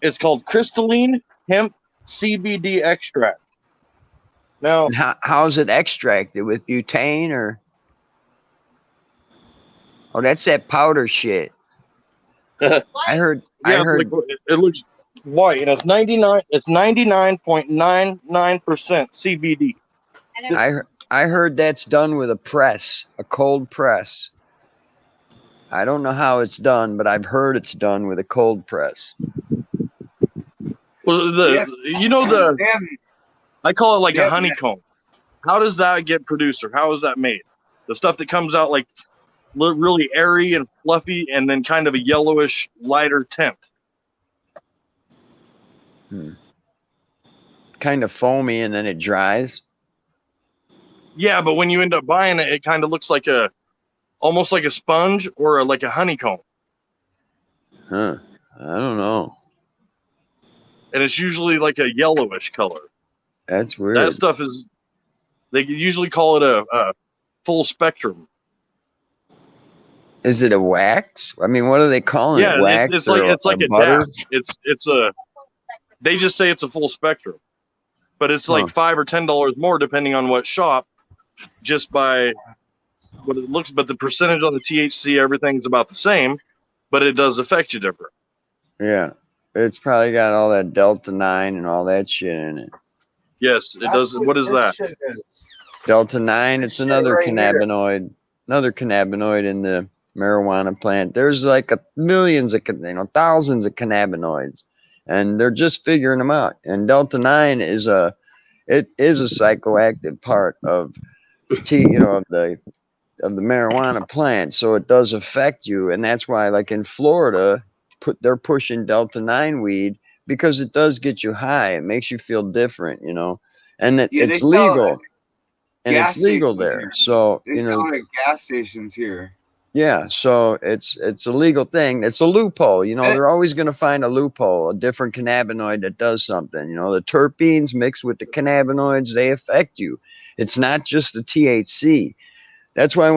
it's called crystalline hemp CBD extract. Now, how is it extracted? With butane or? Oh, that's that powder shit. I heard. Like, it looks white, and it's 99. It's 99.99% CBD. I heard that's done with a press, a cold press. I don't know how it's done, but I've heard it's done with a cold press. Well, I call it like a honeycomb. How does that get produced, or how is that made? The stuff that comes out like really airy and fluffy, and then kind of a yellowish, lighter tint. Kind of foamy, and then it dries. Yeah, but when you end up buying it, it kind of looks like almost like a sponge or like a honeycomb. I don't know. And it's usually like a yellowish color. That's weird. That stuff is, they usually call it a full spectrum. Is it a wax? I mean, what are they calling it? Wax? It's like a butter? Dab. They just say it's a full spectrum, but it's like $5 or $10 more depending on what shop, just by what it looks. But the percentage on the THC, everything's about the same, but it does affect you different. Yeah, it's probably got all that Delta 9 and all that shit in it. Yes, it does. What is that? Delta 9. It's another cannabinoid. Another cannabinoid in the marijuana plant. There's like millions of, thousands of cannabinoids, and they're just figuring them out. And Delta 9 is a psychoactive part of of the marijuana plant. So it does affect you, and that's why, like in Florida, they're pushing Delta 9 weed because it does get you high. It makes you feel different, and it's legal. And it's legal there. Here. So, they sell it at gas stations here. Yeah, so it's a legal thing. It's a loophole. They're always going to find a loophole, a different cannabinoid that does something. The terpenes mixed with the cannabinoids, they affect you. It's not just the THC. That's why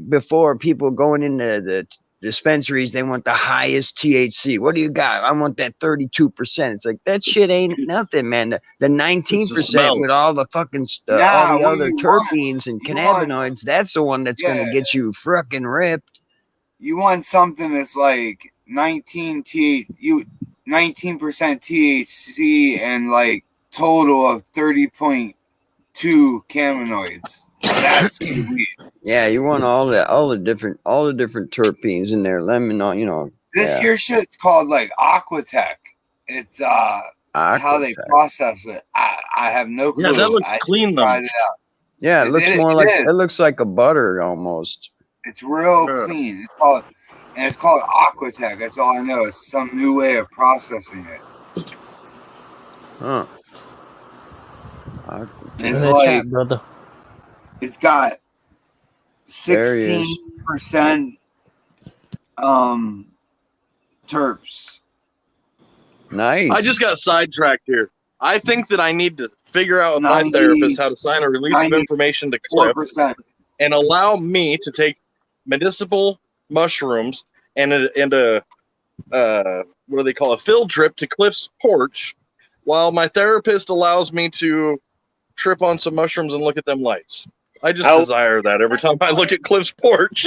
before people going into the dispensaries, they want the highest THC. What do you got? I want that 32%. It's like, that shit ain't nothing, man. The 19% with all the fucking all the other terpenes and cannabinoids, that's the one that's going to get you fucking ripped. You want something that's like 19% THC and like total of 30.2 cannabinoids. That's weed. Yeah, you want all the different terpenes in there. Lemon, This here shit's called like Aquatech. It's how they process it. I have no clue. Yeah, that looks clean though. Tried it out. Yeah, it looks more like it looks like a butter almost. It's real clean. It's called Aquatech. That's all I know. It's some new way of processing it. Huh. It's In the like, chat, brother. it's got 16% terps. Nice. I just got sidetracked here. I think that I need to figure out with my therapist how to sign a release of information to Cliff and allow me to take medicinal mushrooms and a what do they call a field trip to Cliff's porch, while my therapist allows me to trip on some mushrooms and look at them lights. I just desire that every time I look at Cliff's porch.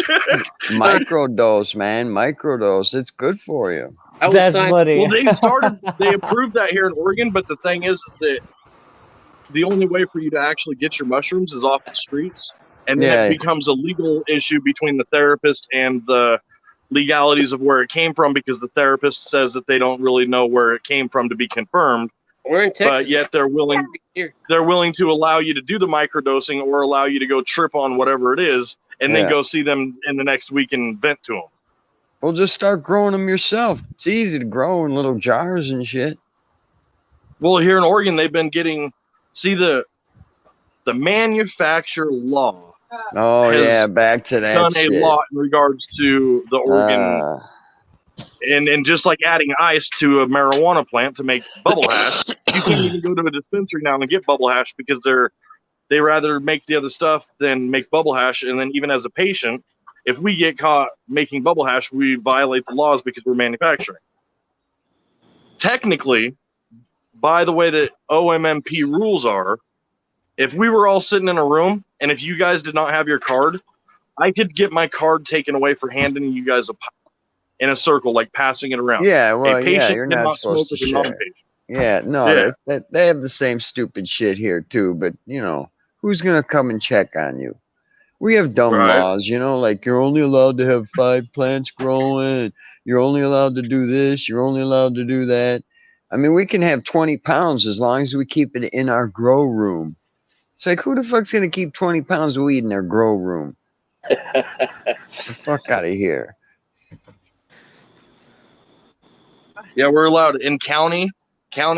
Microdose, man. Microdose. It's good for you. That's funny. Well, they approved that here in Oregon, but the thing is that the only way for you to actually get your mushrooms is off the streets. And then it becomes a legal issue between the therapist and the legalities of where it came from, because the therapist says that they don't really know where it came from to be confirmed. We're in Texas. But yet they're willing to allow you to do the microdosing or allow you to go trip on whatever it is and then go see them in the next week and vent to them. Well, just start growing them yourself. It's easy to grow in little jars and shit. Well, here in Oregon, they've been getting, the manufacturer law. Oh yeah, back to that. Done shit. a lot in regards to the Oregon, and just like adding ice to a marijuana plant to make bubble hash, you can't even go to a dispensary now and get bubble hash because they rather make the other stuff than make bubble hash. And then even as a patient, if we get caught making bubble hash, we violate the laws because we're manufacturing. Technically, by the way that OMMP rules are, if we were all sitting in a room and if you guys did not have your card, I could get my card taken away for handing you guys in a circle, like passing it around. Yeah, well, a patient you're not supposed to share. Yeah, no, they have the same stupid shit here too. But who's gonna come and check on you? We have dumb laws, like you're only allowed to have 5 plants growing. You're only allowed to do this. You're only allowed to do that. I mean, we can have 20 pounds as long as we keep it in our grow room. It's like, who the fuck's going to keep 20 pounds of weed in their grow room? Get the fuck out of here. Yeah, we're allowed in county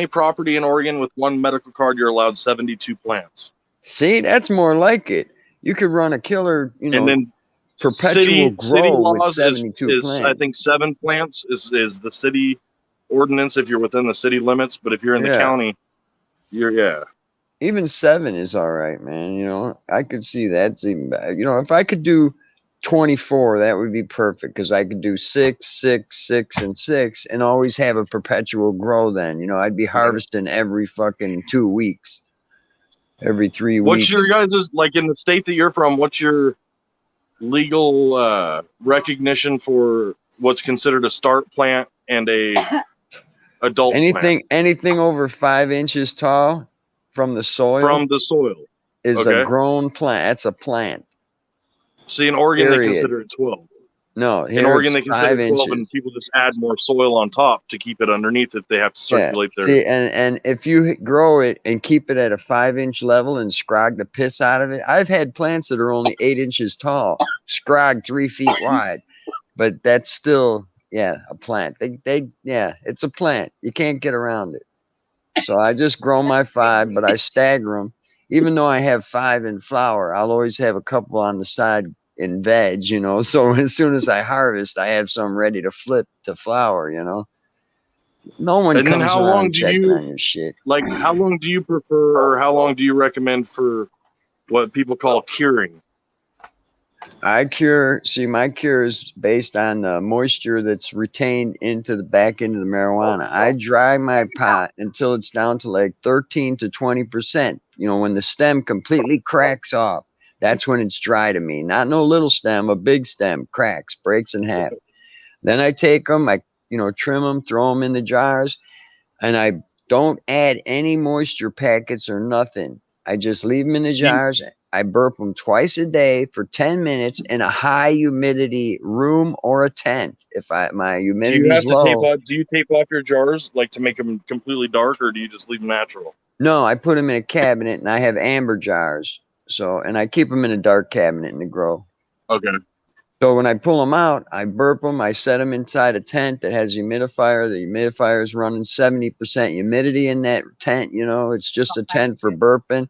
property in Oregon with 1 medical card, you're allowed 72 plants. See, that's more like it. You could run a killer, and then perpetual grow with 72 is plants. I think 7 plants is the city ordinance if you're within the city limits, but if you're in the county, you're Even 7 is all right, man. I could see that's even bad. If I could do 24, that would be perfect because I could do 6, 6, 6, and 6 and always have a perpetual grow then. I'd be harvesting every fucking 2 weeks, every 3 weeks. What's your guys' like in the state that you're from? What's your legal recognition for what's considered a start plant and a adult plant? Anything over 5 inches tall from the soil is a grown plant. That's a plant. See, in Oregon, they consider it 12. No, in Oregon, they consider it 12, and people just add more soil on top to keep it underneath it. They have to circulate their... See, and if you grow it and keep it at a 5-inch level and scrog the piss out of it, I've had plants that are only 8 inches tall, scrog 3 feet wide, but that's still, a plant. It's a plant. You can't get around it. So I just grow my 5, but I stagger them. Even though I have 5 in flower, I'll always have a couple on the side in veg, So as soon as I harvest, I have some ready to flip to flower, No one comes around checking on your shit. Like, how long do you prefer, or how long do you recommend for what people call curing? My cure is based on the moisture that's retained into the back end of the marijuana. I dry my pot until it's down to like 13 to 20%. When the stem completely cracks off, that's when it's dry to me. Not no little stem, a big stem cracks, breaks in half. Then I take them, I trim them, throw them in the jars, and I don't add any moisture packets or nothing. I just leave them in the jars. I burp them twice a day for 10 minutes in a high humidity room or a tent. If my Do you humidity's have to low. tape off? Do you tape off your jars like to make them completely dark, or do you just leave them natural? No, I put them in a cabinet, and I have amber jars. So, and I keep them in a dark cabinet in the grow. Okay. So when I pull them out, I burp them. I set them inside a tent that has humidifier. The humidifier is running 70% humidity in that tent. You know, it's just a tent for burping,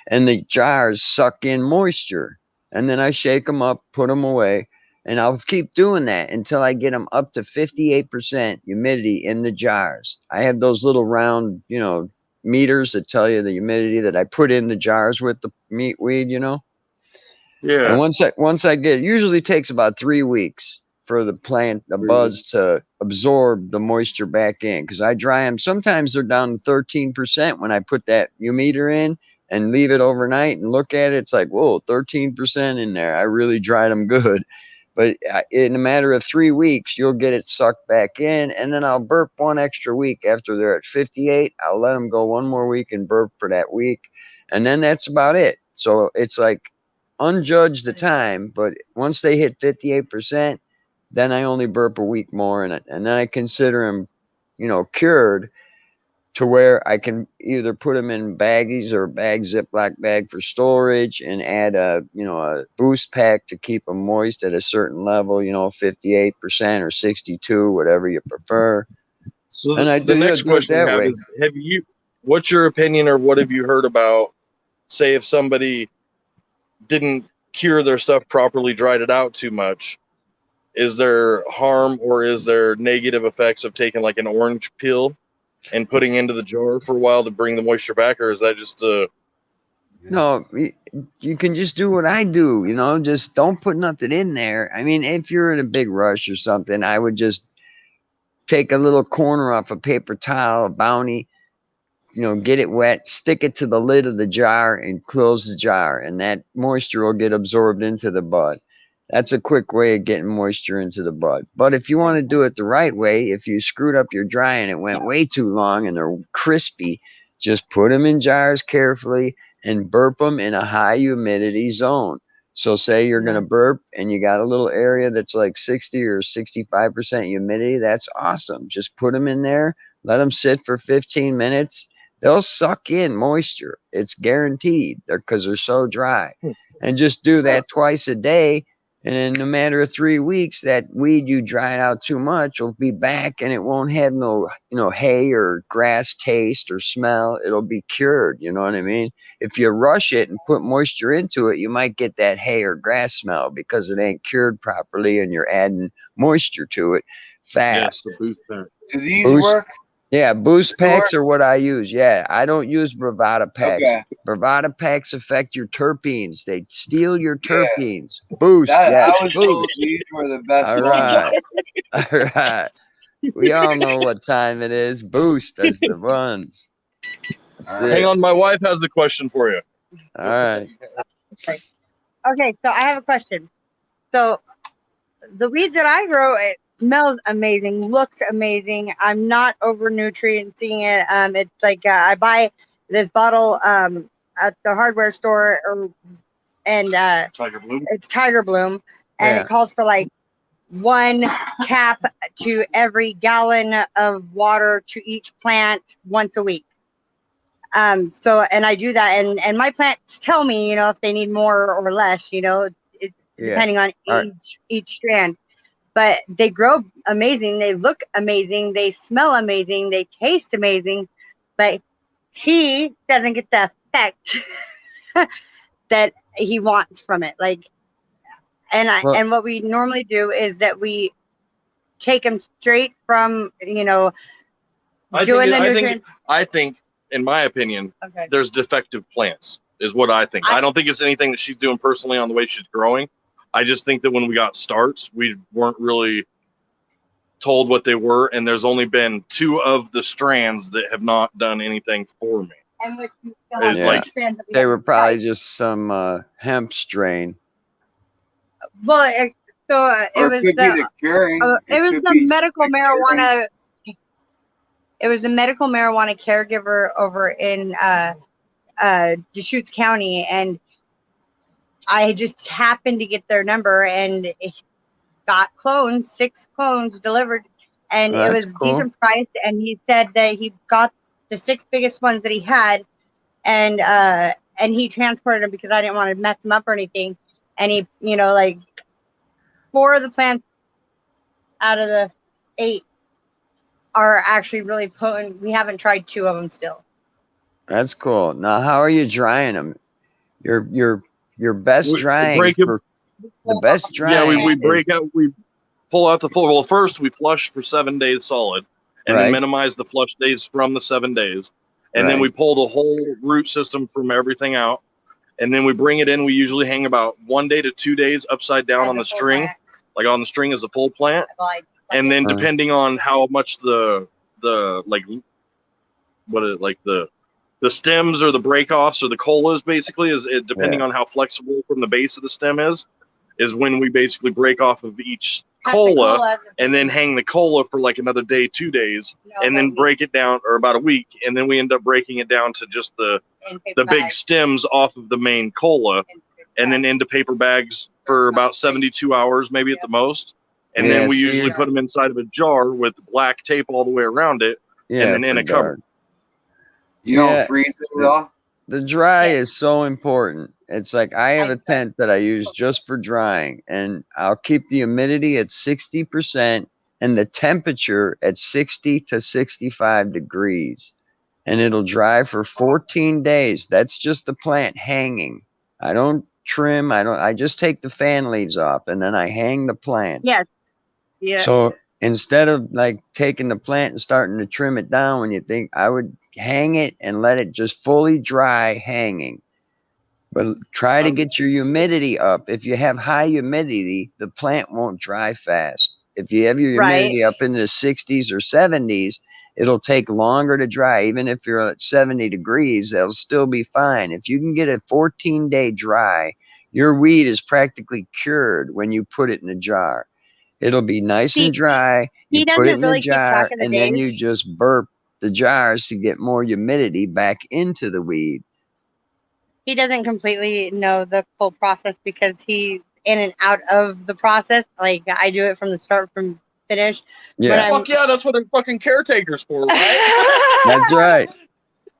and the jars suck in moisture. And then I shake them up, put them away, and I'll keep doing that until I get them up to 58% humidity in the jars. I have those little round, you know, meters that tell you the humidity that I put in the jars with the meat weed, you know. Yeah. And once I get, it usually takes about 3 weeks for the plant, the buds to absorb the moisture back in. Because I dry them. Sometimes they're down to 13% when I put that meter in and leave it overnight and look at it. It's like, whoa, 13% in there. I really dried them good. But in a matter of 3 weeks, you'll get it sucked back in, and then I'll burp one extra week after they're at 58. I'll let them go one more week and burp for that week, and then that's about it. So it's like unjudged the time, but once they hit 58%, then I only burp a week more, and then I consider them, you know, cured, to where I can either put them in baggies or a Ziploc bag for storage, and add a boost pack to keep them moist at a certain level, 58% or 62, whatever you prefer. So And I the next do it question I that have way. is: what's your opinion, or what have you heard about? Say, if somebody didn't cure their stuff properly, dried it out too much, is there harm or is there negative effects of taking like an orange peel and putting into the jar for a while to bring the moisture back, or is that just No, you can just do what I do, just don't put nothing in there. I mean, if you're in a big rush or something, I would just take a little corner off a paper towel, a Bounty, get it wet, stick it to the lid of the jar and close the jar, and that moisture will get absorbed into the bud. That's a quick way of getting moisture into the bud. But if you want to do it the right way, if you screwed up your dry and it went way too long and they're crispy, just put them in jars carefully and burp them in a high humidity zone. So say you're going to burp and you got a little area that's like 60 or 65% humidity. That's awesome. Just put them in there, let them sit for 15 minutes. They'll suck in moisture. It's guaranteed because they're so dry. And just do that twice a day. And in a matter of 3 weeks, that weed you dried out too much will be back, and it won't have no, hay or grass taste or smell. It'll be cured. You know what I mean? If you rush it and put moisture into it, you might get that hay or grass smell because it ain't cured properly and you're adding moisture to it fast. the boost pack? Do these work? Yeah, boost packs are what I use. Yeah, I don't use Bravada packs. Okay. Bravada packs affect your terpenes. They steal your terpenes. Boost, I yes, was told boost. these were the best All right, all right. We all know what time it is. Boost, that's the ones. That's All it. Hang on, my wife has a question for you. All right. Okay, so I have a question. So the weeds that I grow, it smells amazing, looks amazing. I'm not over nutrienting it. It's like I buy this bottle at the hardware store, and Tiger Bloom. it's Tiger Bloom, and it calls for like 1 cap to every gallon of water to each plant once a week. So, and I do that, and my plants tell me, if they need more or less, depending on each strand. But they grow amazing, they look amazing, they smell amazing, they taste amazing, but he doesn't get the effect that he wants from it. Like, and what we normally do is that we take them straight from, I think, in my opinion, there's defective plants, is what I think. I don't think it's anything that she's doing personally on the way she's growing. I just think that when we got starts, we weren't really told what they were, and there's only been 2 of the strands that have not done anything for me. And which they were probably just some hemp strain. Well, it was the curing. It was the medical marijuana. It was the medical marijuana caregiver over in Deschutes County, and I just happened to get their number and got clones, 6 clones delivered, and it That's was cool. decent price. And he said that he got the 6 biggest ones that he had, and he transported them because I didn't want to mess them up or anything. And he, like 4 of the plants out of the 8 are actually really potent. We haven't tried 2 of them still. That's cool. Now, how are you drying them? Your best We drying break it. for the best Yeah, drying. we is- break out. We pull out the full. Well, first we flush for 7 days solid, and then Right. minimize the flush days from the 7 days, and then Right. we pull the whole root system from everything out, and then we bring it in. We usually hang about 1 day to 2 days upside down As on a the full string, plant. like on the string as a full plant, and then depending on how much the like what is it, like the stems or the breakoffs or the colas basically is it depending on how flexible from the base of the stem is when we basically break off of each cola and then hang the cola for like another day, 2 days, and then break it down, or about a week, and then we end up breaking it down to just the big stems off of the main cola, and then into paper bags for about 72 hours maybe at the most, and then we so usually you're- put them inside of a jar with black tape all the way around it, and then in for a cupboard. You Yeah. don't freeze it at all? The dry is so important. It's like I have a tent that I use just for drying, and I'll keep the humidity at 60% and the temperature at 60 to 65 degrees, and it'll dry for 14 days. That's just the plant hanging. I don't trim. I just take the fan leaves off and then I hang the plant. Yes. Yeah. So instead of like taking the plant and starting to trim it down when you think, I would hang it and let it just fully dry hanging. But try to get your humidity up. If you have high humidity, the plant won't dry fast. If you have your humidity up in the 60s or 70s, it'll take longer to dry. Even if you're at 70 degrees, it'll still be fine. If you can get a 14-day dry, your weed is practically cured when you put it in a jar. It'll be nice and dry. He You put it doesn't in the really keep jar, track of the and then days. you just burp the jars to get more humidity back into the weed. He doesn't completely know the full process because he's in and out of the process. Like I do it from the start, from finish. Yeah. Fuck yeah, that's what they're fucking caretakers for, right? That's right.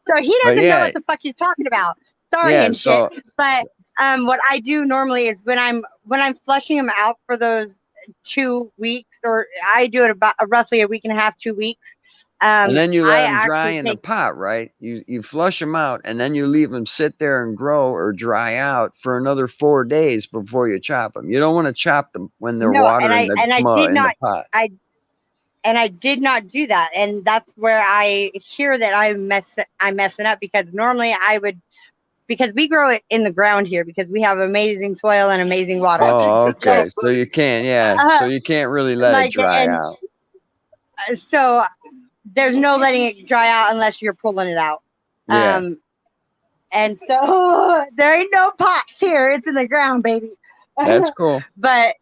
So he But doesn't know yeah. what the fuck he's talking about. Sorry Yeah, and so- shit. But what I do normally is when I'm flushing them out for those 2 weeks, or I do it about roughly a week and a half, 2 weeks. And then you I let them dry actually in the take- pot, right? You flush them out, and then you leave them sit there and grow or dry out for another 4 days before you chop them. You don't want to chop them when they're No, water and in the I mud did in not. the pot. I did not do that, and that's where I hear that I'm messing up, because normally I would, because we grow it in the ground here because we have amazing soil and amazing water. Oh, okay. So you can't, so you can't really let it dry out. So there's no letting it dry out unless you're pulling it out. Yeah. And so there ain't no pots here. It's in the ground, baby. That's cool. But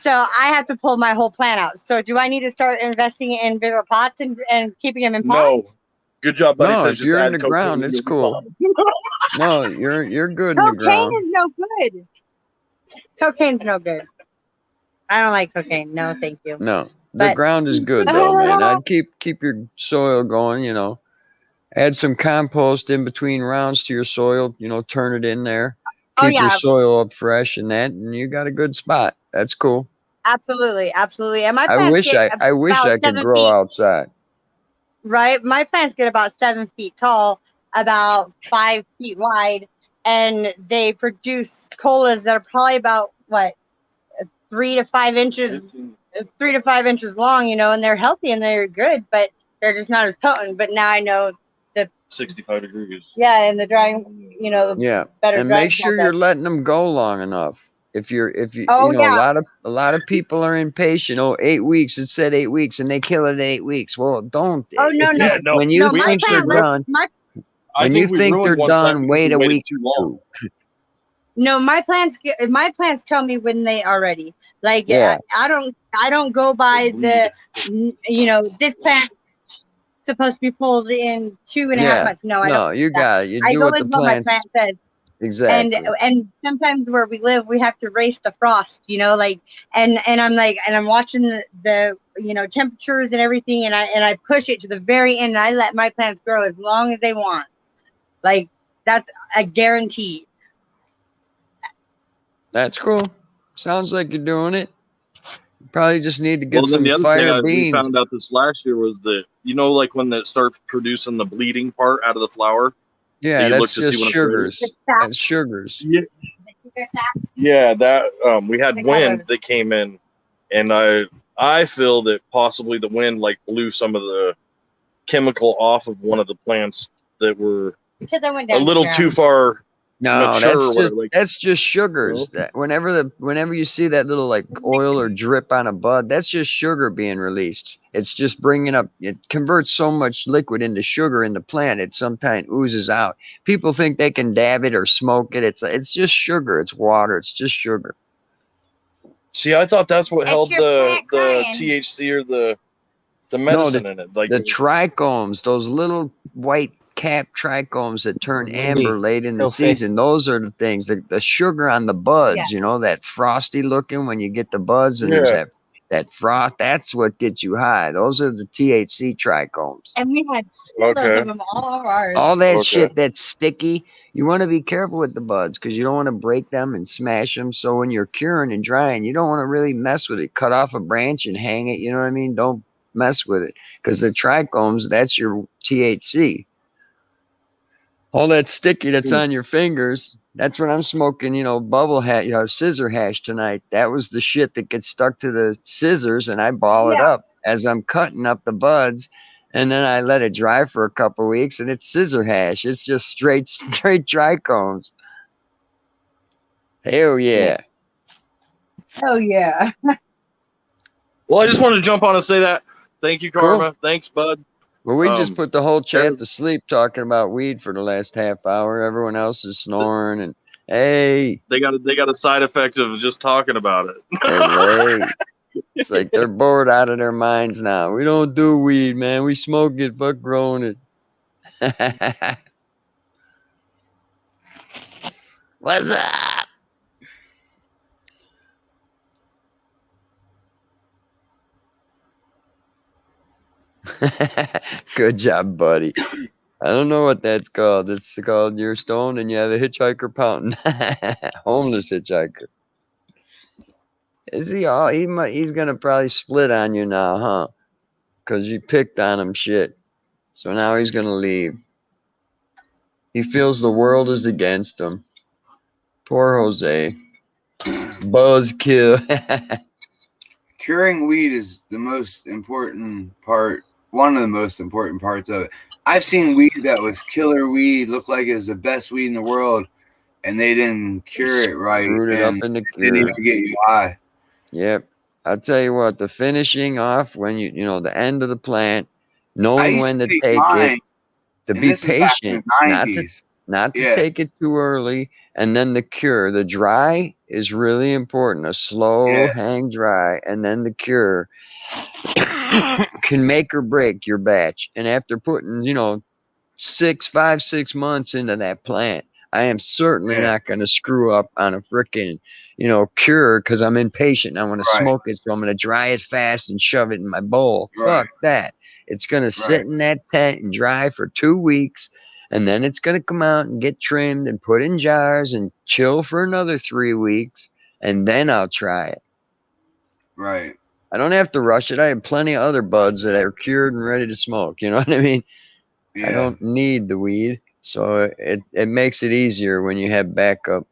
so I have to pull my whole plant out. So do I need to start investing in bigger pots and keeping them in No. pots? Good job, buddy. No, Says if just you're in add the cocaine ground, and it's you'll be cool. fine. No, you're good in the Cocaine ground. is no good. Cocaine's no good. I don't like cocaine. No, thank you. No, the But- ground is good though, man. I'd keep your soil going. Add some compost in between rounds to your soil. Turn it in there. Oh, Keep your yeah. soil up fresh and you got a good spot. That's cool. Absolutely, absolutely. And my I plants wish get I wish about I could 7 grow feet. outside. Right? My plants get about 7 feet tall, about 5 feet wide, and they produce colas that are probably about 3 to 5 inches, 3 to 5 inches long, and they're healthy and they're good, but they're just not as potent. But now I know that 65 degrees. and the drying, Yeah, better and drying make sure process. you're letting them go long enough. If you Oh, a lot of people are impatient. 8 weeks. It said 8 weeks, and they kill it at 8 weeks. Well, don't. Oh, no, no. Yeah, no. When you No, my think they're plant done, I when you we think ruined they're one done, plant because wait we a waited week too long. No, my plants tell me when they are ready. Like, Yeah. I don't go by the, this plant supposed to be pulled in 2.5 months. No, I don't. No, you got it. You I do go what with the what my plants. plant says. Exactly. And sometimes where we live, we have to race the frost, like, and I'm watching the temperatures and everything, and I push it to the very end, and I let my plants grow as long as they want. Like, that's a guarantee. That's cool. Sounds like you're doing it. You probably just need to get Then some the other fire thing we beans. found out this last year was that, like when it starts producing the bleeding part out of the flower. Yeah, you look that's to see just when it's sugars. That's sugars. Yeah, that we had wind that came in, and I feel that possibly the wind like blew some of the chemical off of one of the plants that were Because I went a down little to too far No, mature. that's Or just whatever. Like, that's just sugars. That whenever you see that little like oil or drip on a bud, that's just sugar being released. It's just bringing up. It converts so much liquid into sugar in the plant. It sometimes oozes out. People think they can dab it or smoke it. It's just sugar. It's water. It's just sugar. see, I thought that's what It's held your the plant crying. THC or the No, medicine in it. Like the trichomes, those little white cap trichomes that turn amber late in the season. Those are the things. The sugar on the buds, that frosty looking when you get the buds, and there's that frost. That's what gets you high. Those are the THC trichomes. And we had of them all of ours. All that shit that's sticky. You want to be careful with the buds because you don't want to break them and smash them. So when you're curing and drying, you don't want to really mess with it. Cut off a branch and hang it. You know what I mean? Don't mess with it because the trichomes, that's your THC. All that sticky that's on your fingers, that's what I'm smoking, bubble hash, scissor hash tonight. That was the shit that gets stuck to the scissors, and I ball it up as I'm cutting up the buds, and then I let it dry for a couple of weeks, and it's scissor hash. It's just straight trichomes. Hell yeah. Oh yeah. Well, I just wanted to jump on and say that. Thank you, Karma. Cool. Thanks, bud. Well, we just put the whole chat to sleep talking about weed for the last half hour. Everyone else is snoring, and hey, they got a side effect of just talking about it. It's like they're bored out of their minds now. We don't do weed, man. We smoke it, fuck growing it. What's up? Good job, buddy. I don't know what that's called. It's called you're stoned and you have a hitchhiker pouting. Homeless hitchhiker. Is he all? He's gonna probably split on you now, huh? Because you picked on him shit. So now he's gonna leave. He feels the world is against him. Poor Jose. Buzzkill. Curing weed is the most important part. One of the most important parts of it. I've seen weed that was killer weed, looked like it was the best weed in the world, and they didn't cure it right. Screwed it up in the cure. Didn't even get you high. Yep. I'll tell you what, the finishing off when the end of the plant, knowing when to take it, to be patient, not to take it too early, and then the cure. The dry is really important. A slow hang dry, and then the cure can make or break your batch. And after putting, 5-6 months into that plant, I am certainly not going to screw up on a freaking, cure because I'm impatient. I want to smoke it, so I'm going to dry it fast and shove it in my bowl. Fuck that. It's going to sit in that tent and dry for 2 weeks, and then it's going to come out and get trimmed and put in jars and chill for another 3 weeks, and then I'll try it. Right. I don't have to rush it. I have plenty of other buds that are cured and ready to smoke. You know what I mean? Yeah. I don't need the weed. So it makes it easier when you have backup.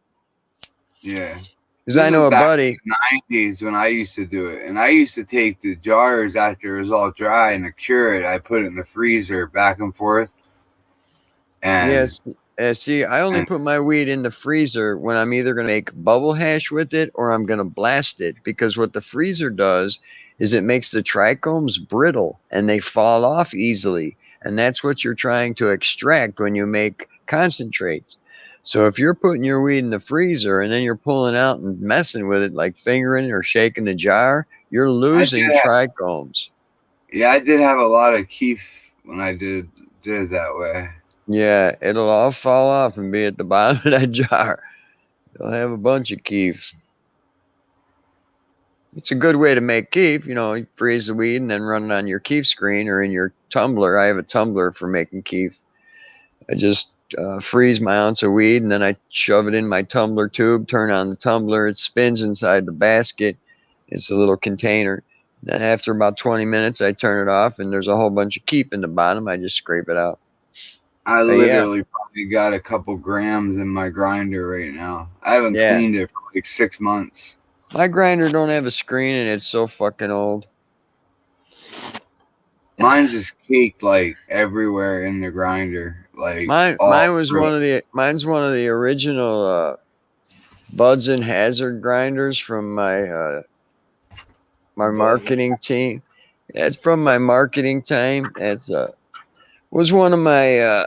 Yeah. Because I know a buddy. In the 90s when I used to do it. And I used to take the jars after it was all dry and to cure it. I put it in the freezer back and forth. And yes. See, I only put my weed in the freezer when I'm either going to make bubble hash with it or I'm going to blast it. Because what the freezer does is it makes the trichomes brittle and they fall off easily. And that's what you're trying to extract when you make concentrates. So if you're putting your weed in the freezer and then you're pulling out and messing with it, like fingering or shaking the jar, you're losing trichomes. Yeah, I did have a lot of keef when I did it that way. Yeah, it'll all fall off and be at the bottom of that jar. You'll have a bunch of keefs. It's a good way to make keef. You freeze the weed and then run it on your keef screen or in your tumbler. I have a tumbler for making keef. I just freeze my ounce of weed and then I shove it in my tumbler tube, turn on the tumbler. It spins inside the basket. It's a little container. Then after about 20 minutes, I turn it off and there's a whole bunch of keef in the bottom. I just scrape it out. I But yeah, literally probably got a couple grams in my grinder right now. I haven't Yeah. cleaned it for like 6 months. my grinder don't have a screen and it's so fucking old. Mine's just caked like everywhere in the grinder. Like Mine was through it. mine's one of the original Buds and Hazard grinders from my marketing team. It's from my marketing team. It's was one of my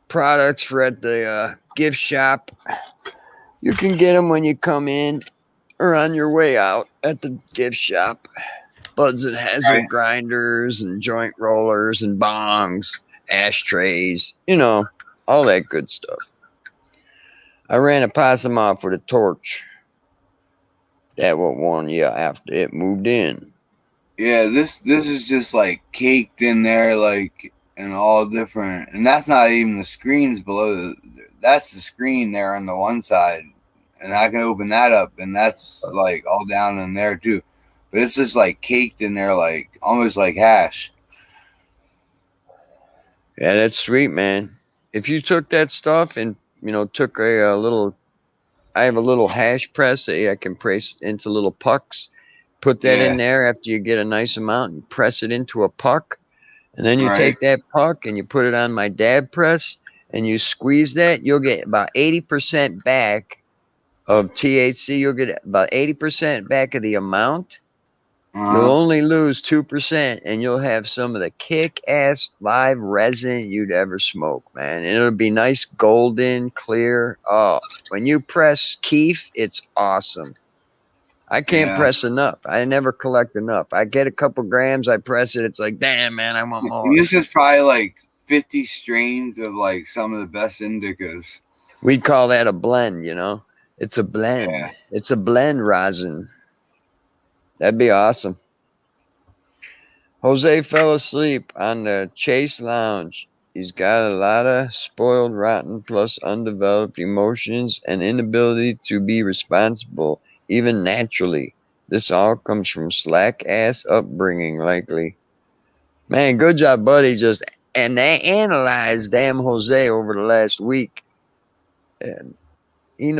products for at the gift shop. You can get them when you come in or on your way out at the gift shop. Buds and Hazard Right. grinders and joint rollers and bongs, ashtrays, all that good stuff. I ran a possum off with a torch. That was one year after it moved in. Yeah, this is just like caked in there, like and all different. And that's not even the screens below. That's the screen there on the one side, and I can open that up, and that's like all down in there too. But it's just like caked in there, like almost like hash. Yeah, that's sweet, man. If you took that stuff and took a little, I have a little hash press that I can press into little pucks. Put that in there after you get a nice amount and press it into a puck. And then you Right. take that puck and you put it on my dab press and you squeeze that. You'll get about 80% back of THC. You'll get about 80% back of the amount. You'll only lose 2% and you'll have some of the kick-ass live resin you'd ever smoke, man. And it'll be nice golden, clear. Oh, when you press keef, it's awesome. I can't press enough. I never collect enough. I get a couple grams, I press it. It's like, damn, man, I want more. This is probably like 50 strains of like some of the best indicas. We'd call that a blend, It's a blend. Yeah. It's a blend rosin. That'd be awesome. Jose fell asleep on the Chase Lounge. He's got a lot of spoiled, rotten, plus undeveloped emotions and inability to be responsible, even naturally. This all comes from slack-ass upbringing, likely. Man, good job, buddy. And they analyzed damn Jose over the last week. And Eddie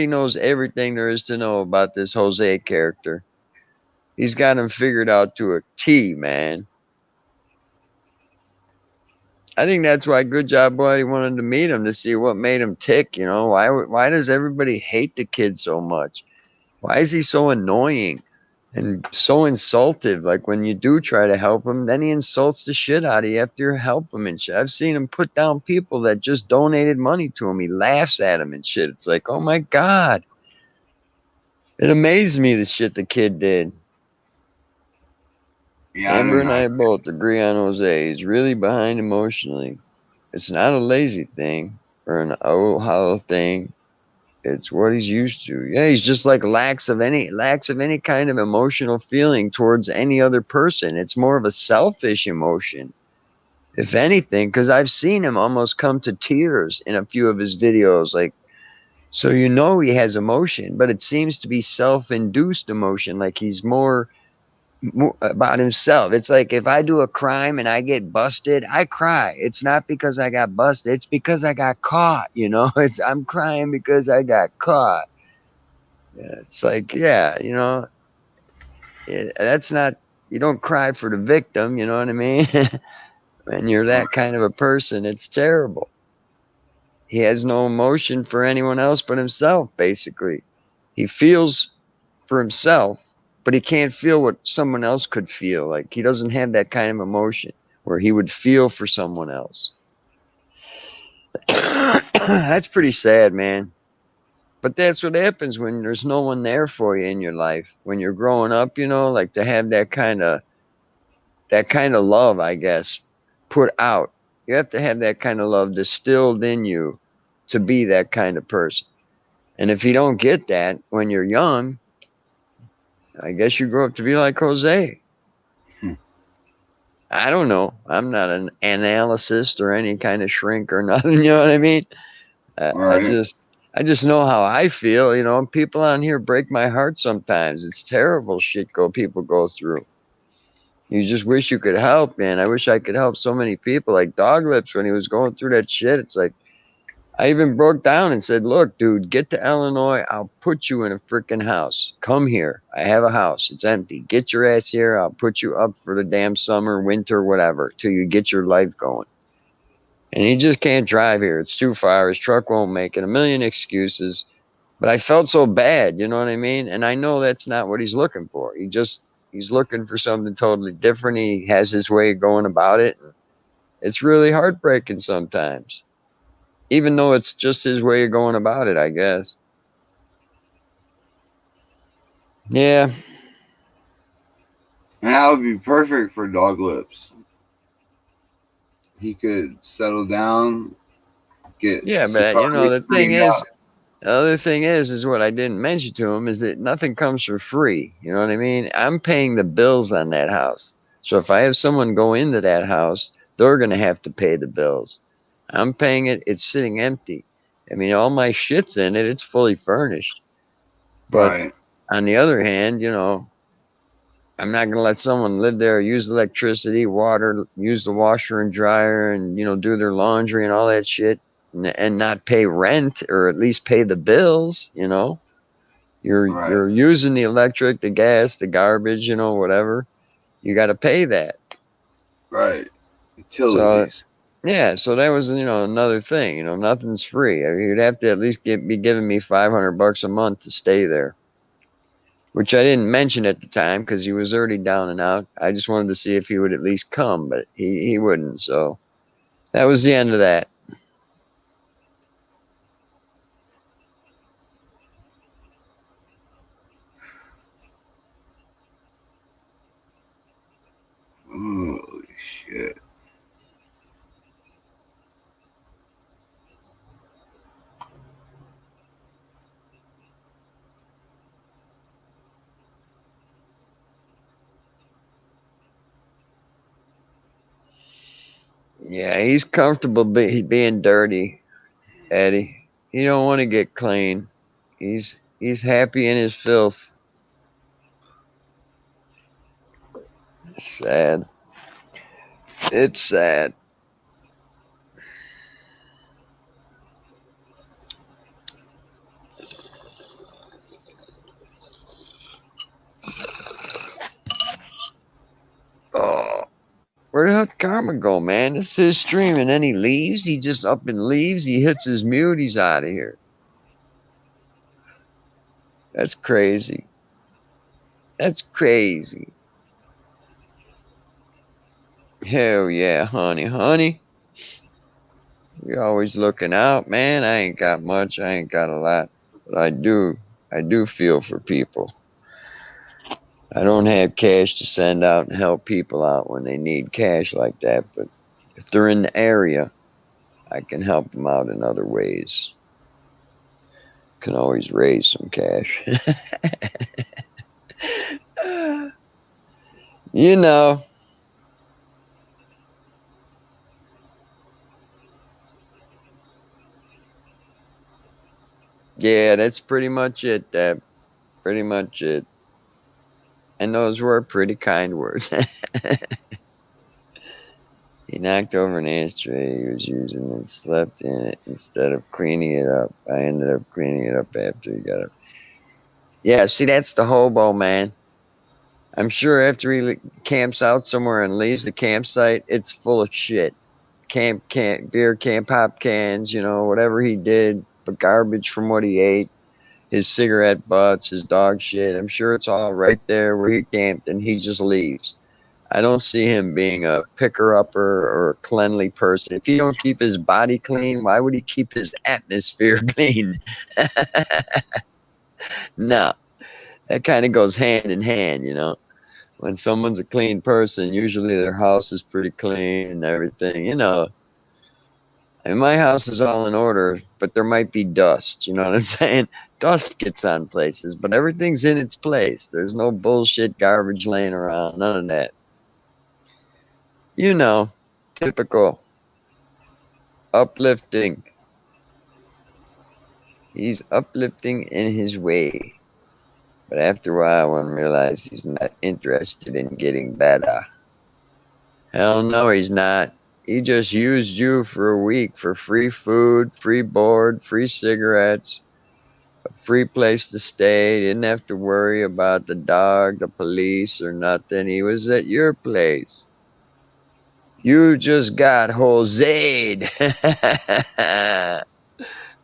knows everything there is to know about this Jose character. He's got him figured out to a T, man. I think that's why Good Job Buddy wanted to meet him, to see what made him tick. Why does everybody hate the kid so much? Why is he so annoying and so insultive? Like when you do try to help him, then he insults the shit out of you after you help him and shit. I've seen him put down people that just donated money to him. He laughs at him and shit. It's like, oh my God. It amazed me, the shit the kid did. Yeah, Amber and I both agree on Jose. He's really behind emotionally. It's not a lazy thing or an old hollow thing. It's what he's used to. Yeah, he's just like lacks of any kind of emotional feeling towards any other person. It's more of a selfish emotion, if anything, because I've seen him almost come to tears in a few of his videos. Like, so he has emotion, but it seems to be self-induced emotion. Like he's more about himself. It's like if I do a crime and I get busted, I cry. It's not because I got busted. It's because I got caught. I'm crying because I got caught. It's like, that's not, you don't cry for the victim. You know what I mean? When you're that kind of a person, it's terrible. He has no emotion for anyone else but himself, basically. He feels for himself, but he can't feel what someone else could feel. Like he doesn't have that kind of emotion where he would feel for someone else. That's pretty sad, man. But that's what happens when there's no one there for you in your life. When you're growing up, like to have that kind of love, I guess, put out. You have to have that kind of love distilled in you to be that kind of person. And if you don't get that when you're young, I guess you grow up to be like Jose. I don't know. I'm not an analyst or any kind of shrink or nothing. You know what I mean? I Right. just know how I feel. You know, people on here break my heart sometimes. It's terrible shit people go through. You just wish you could help, man. I wish I could help so many people. Like Dog Lips, when he was going through that shit, it's like I even broke down and said, "Look, dude, get to Illinois. I'll put you in a freaking house. Come here. I have a house. It's empty. Get your ass here. I'll put you up for the damn summer, winter, whatever, till you get your life going." And he just can't drive here. It's too far. His truck won't make it. A million excuses. But I felt so bad, you know what I mean? And I know that's not what he's looking for. He's looking for something totally different. He has his way of going about it. It's really heartbreaking sometimes. Even though it's just his way of going about it, I guess. Yeah. And that would be perfect for Dog Lips. He could settle down, get Yeah, but you know, Chicago the thing cleaned is, up. the other thing is what I didn't mention to him is that nothing comes for free. You know what I mean? I'm paying the bills on that house. So if I have someone go into that house, they're going to have to pay the bills. I'm paying it. It's sitting empty. I mean, all my shit's in it. It's fully furnished. But Right. on the other hand, you know, I'm not going to let someone live there, use electricity, water, use the washer and dryer, and, you know, do their laundry and all that shit, and not pay rent or at least pay the bills. You know, Right. you're using the electric, the gas, the garbage, you know, whatever. You got to pay that. Right. So Utilities. yeah, so that was, you know, another thing. You know, nothing's free. I mean, you'd have to at least be giving me $500 a month to stay there. Which I didn't mention at the time because he was already down and out. I just wanted to see if he would at least come, but he wouldn't. So that was the end of that. Holy shit. Yeah, he's comfortable being dirty, Eddie. He don't want to get clean. He's happy in his filth. Sad. It's sad. Oh, where the hell did Karma go, man? This is his stream, and then he leaves. He just up and leaves. He hits his mute. He's out of here. That's crazy. That's crazy. Hell yeah, honey, honey. You're always looking out, man. I ain't got much. I ain't got a lot, but I do feel for people. I don't have cash to send out and help people out when they need cash like that, but if they're in the area, I can help them out in other ways. Can always raise some cash. You know. Yeah, that's pretty much it, Deb. Pretty much it. And those were pretty kind words. He knocked over an ashtray he was using and slept in it instead of cleaning it up. I ended up cleaning it up after he got up. Yeah, see, that's the hobo, man. I'm sure after he camps out somewhere and leaves the campsite, it's full of shit. Beer can, pop cans, you know, whatever he did, but garbage from what he ate, his cigarette butts, his dog shit. I'm sure it's all right there where he camped, and he just leaves. I don't see him being a picker-upper or a cleanly person. If he don't keep his body clean, why would he keep his atmosphere clean? No, that kind of goes hand in hand, you know. When someone's a clean person, usually their house is pretty clean and everything, you know. And my house is all in order, but there might be dust. You know what I'm saying? Dust gets on places, but everything's in its place. There's no bullshit garbage laying around. None of that. You know, typical. Uplifting. He's uplifting in his way. But after a while, one realized he's not interested in getting better. Hell no, he's not. He just used you for a week for free food, free board, free cigarettes, a free place to stay. He didn't have to worry about the dog, the police, or nothing. He was at your place. You just got Jose'd.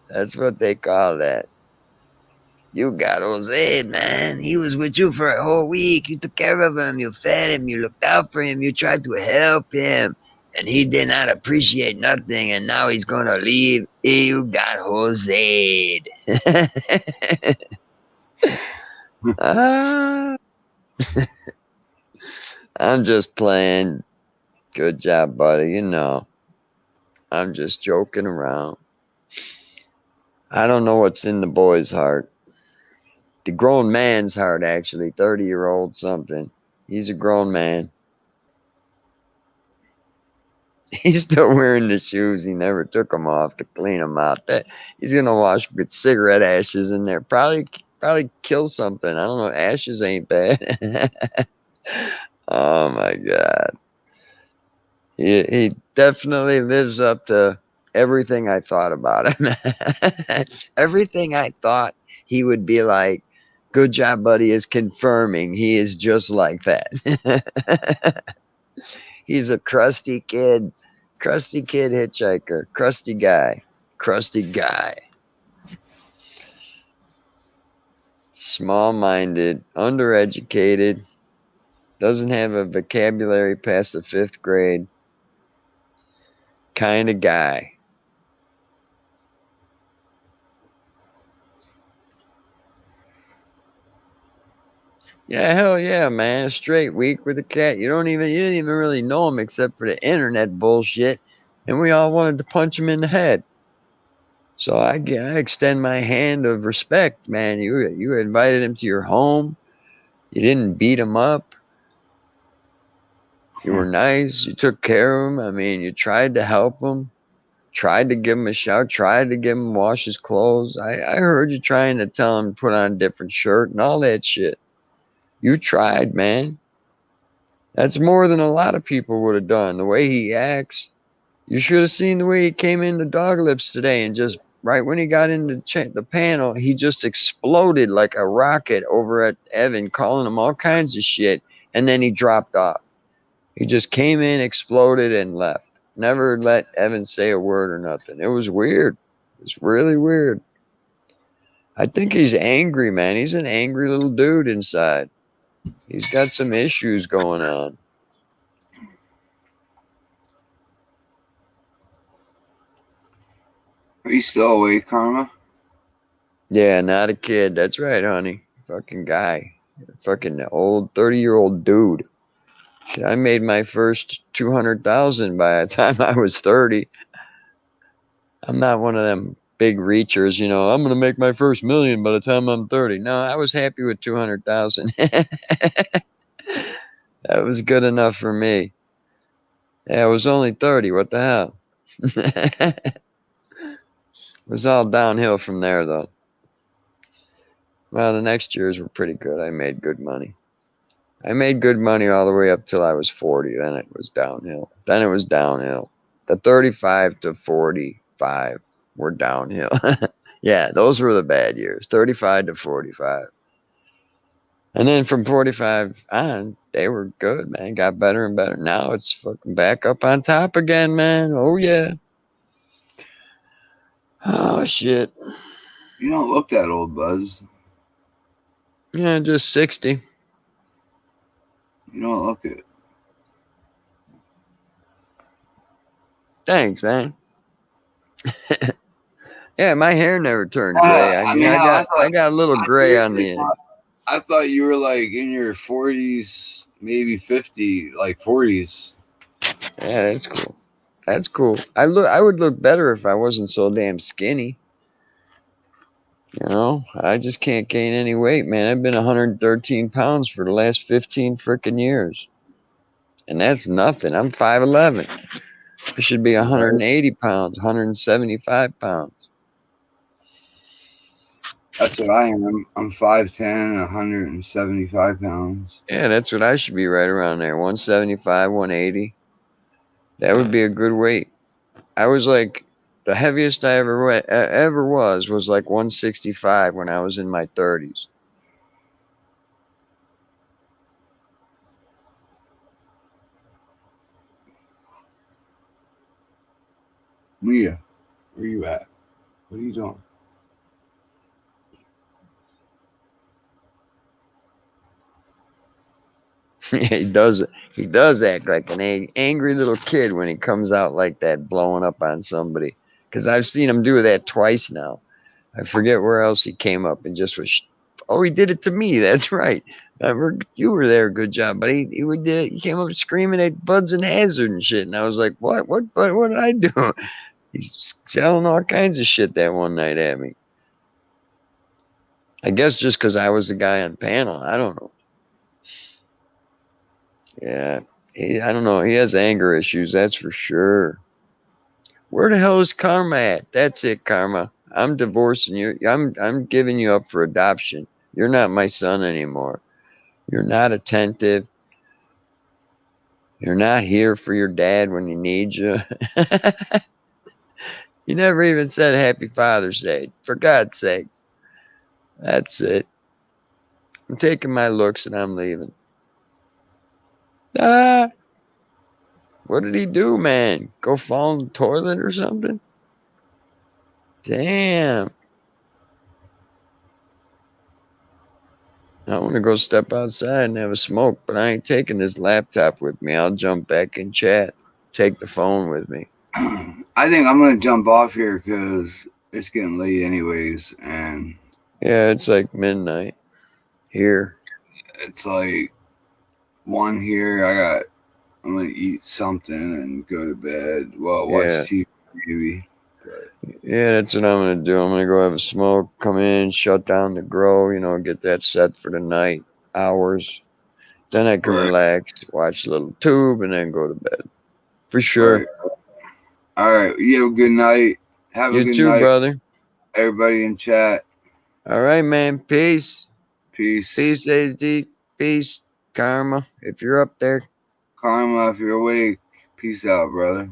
That's what they call that. You got Jose, man. He was with you for a whole week. You took care of him. You fed him. You looked out for him. You tried to help him. And he did not appreciate nothing. And now he's going to leave. You got Jose. I'm just playing. Good job, buddy. You know, I'm just joking around. I don't know what's in the boy's heart. The grown man's heart, actually. 30-year-old something. He's a grown man. He's still wearing the shoes. He never took them off to clean them out. He's going to wash with cigarette ashes in there. Probably kill something. I don't know. Ashes ain't bad. Oh, my God. He definitely lives up to everything I thought about him. Everything I thought he would be like. Good job, buddy, is confirming he is just like that. He's a crusty kid hitchhiker, crusty guy. Small-minded, undereducated, doesn't have a vocabulary past the 5th grade kind of guy. Yeah, hell yeah, man. A straight week with a cat. You didn't even really know him except for the internet bullshit. And we all wanted to punch him in the head. So I extend my hand of respect, man. You invited him to your home. You didn't beat him up. You were nice. You took care of him. I mean, you tried to help him. Tried to give him a shower. Tried to give him wash his clothes. I heard you trying to tell him to put on a different shirt and all that shit. You tried, man. That's more than a lot of people would have done. The way he acts. You should have seen the way he came into Dog Lips today and just right when he got into the panel, he just exploded like a rocket over at Evan, calling him all kinds of shit, and then he dropped off. He just came in, exploded, and left. Never let Evan say a word or nothing. It was weird. It was really weird. I think he's angry, man. He's an angry little dude inside. He's got some issues going on. Are you still awake, Karma? Yeah, not a kid. That's right, honey. Fucking guy. Fucking old 30-year-old dude. I made my first 200,000 by the time I was 30. I'm not one of them big reachers, you know. I'm gonna make my first million by the time I'm 30. No, I was happy with 200,000. That was good enough for me. Yeah, I was only 30. What the hell? It was all downhill from there, though. Well, the next years were pretty good. I made good money. I made good money all the way up till I was 40. Then it was downhill. The 35 to 45 were downhill. Yeah, those were the bad years. 35 to 45. And then from 45 on, they were good, man. Got better and better. Now it's fucking back up on top again, man. Oh, yeah. Oh, shit. You don't look that old, Buzz. Yeah, just 60. You don't look it. Thanks, man. Yeah, my hair never turned gray. I got a little gray on the end. I thought you were like in your 40s, maybe 50, like 40s. Yeah, that's cool. That's cool. I would look better if I wasn't so damn skinny. You know, I just can't gain any weight, man. I've been 113 pounds for the last 15 freaking years. And that's nothing. I'm 5'11". I should be 180 pounds, 175 pounds. That's what I am. I'm 5'10", 175 pounds. Yeah, that's what I should be, right around there. 175, 180. That would be a good weight. I was like, the heaviest I ever was like 165 when I was in my 30s. Mia, where you at? What are you doing? Yeah, he does act like an angry little kid when he comes out like that, blowing up on somebody. Because I've seen him do that twice now. I forget where else he came up and just was. Oh, he did it to me. That's right. You were there. Good job. But he came up screaming at Buds and Hazard and shit. And I was like, what? What did I do? He's selling all kinds of shit that one night at me. I guess just because I was the guy on panel. I don't know. Yeah. I don't know. He has anger issues. That's for sure. Where the hell is Karma at? That's it, Karma. I'm divorcing you. I'm giving you up for adoption. You're not my son anymore. You're not attentive. You're not here for your dad when he needs you. You never even said Happy Father's Day. For God's sakes. That's it. I'm taking my looks and I'm leaving. Ah. What did he do, man? Go fall in the toilet or something? Damn. I want to go step outside and have a smoke, but I ain't taking this laptop with me. I'll jump back in chat. Take the phone with me. I think I'm going to jump off here because it's getting late anyways. And yeah, it's like midnight here. It's like 1 here. I'm going to eat something and go to bed. Well, watch TV maybe. Yeah, that's what I'm going to do. I'm going to go have a smoke, come in, shut down the grow, get that set for the night hours. Then I can relax, watch a little tube, and then go to bed. For sure. All right. You have a good night. Have a good night. You too, brother. Everybody in chat. All right, man. Peace. Peace. Peace, AZ. Peace, Karma. If you're up there. Karma, if you're awake. Peace out, brother.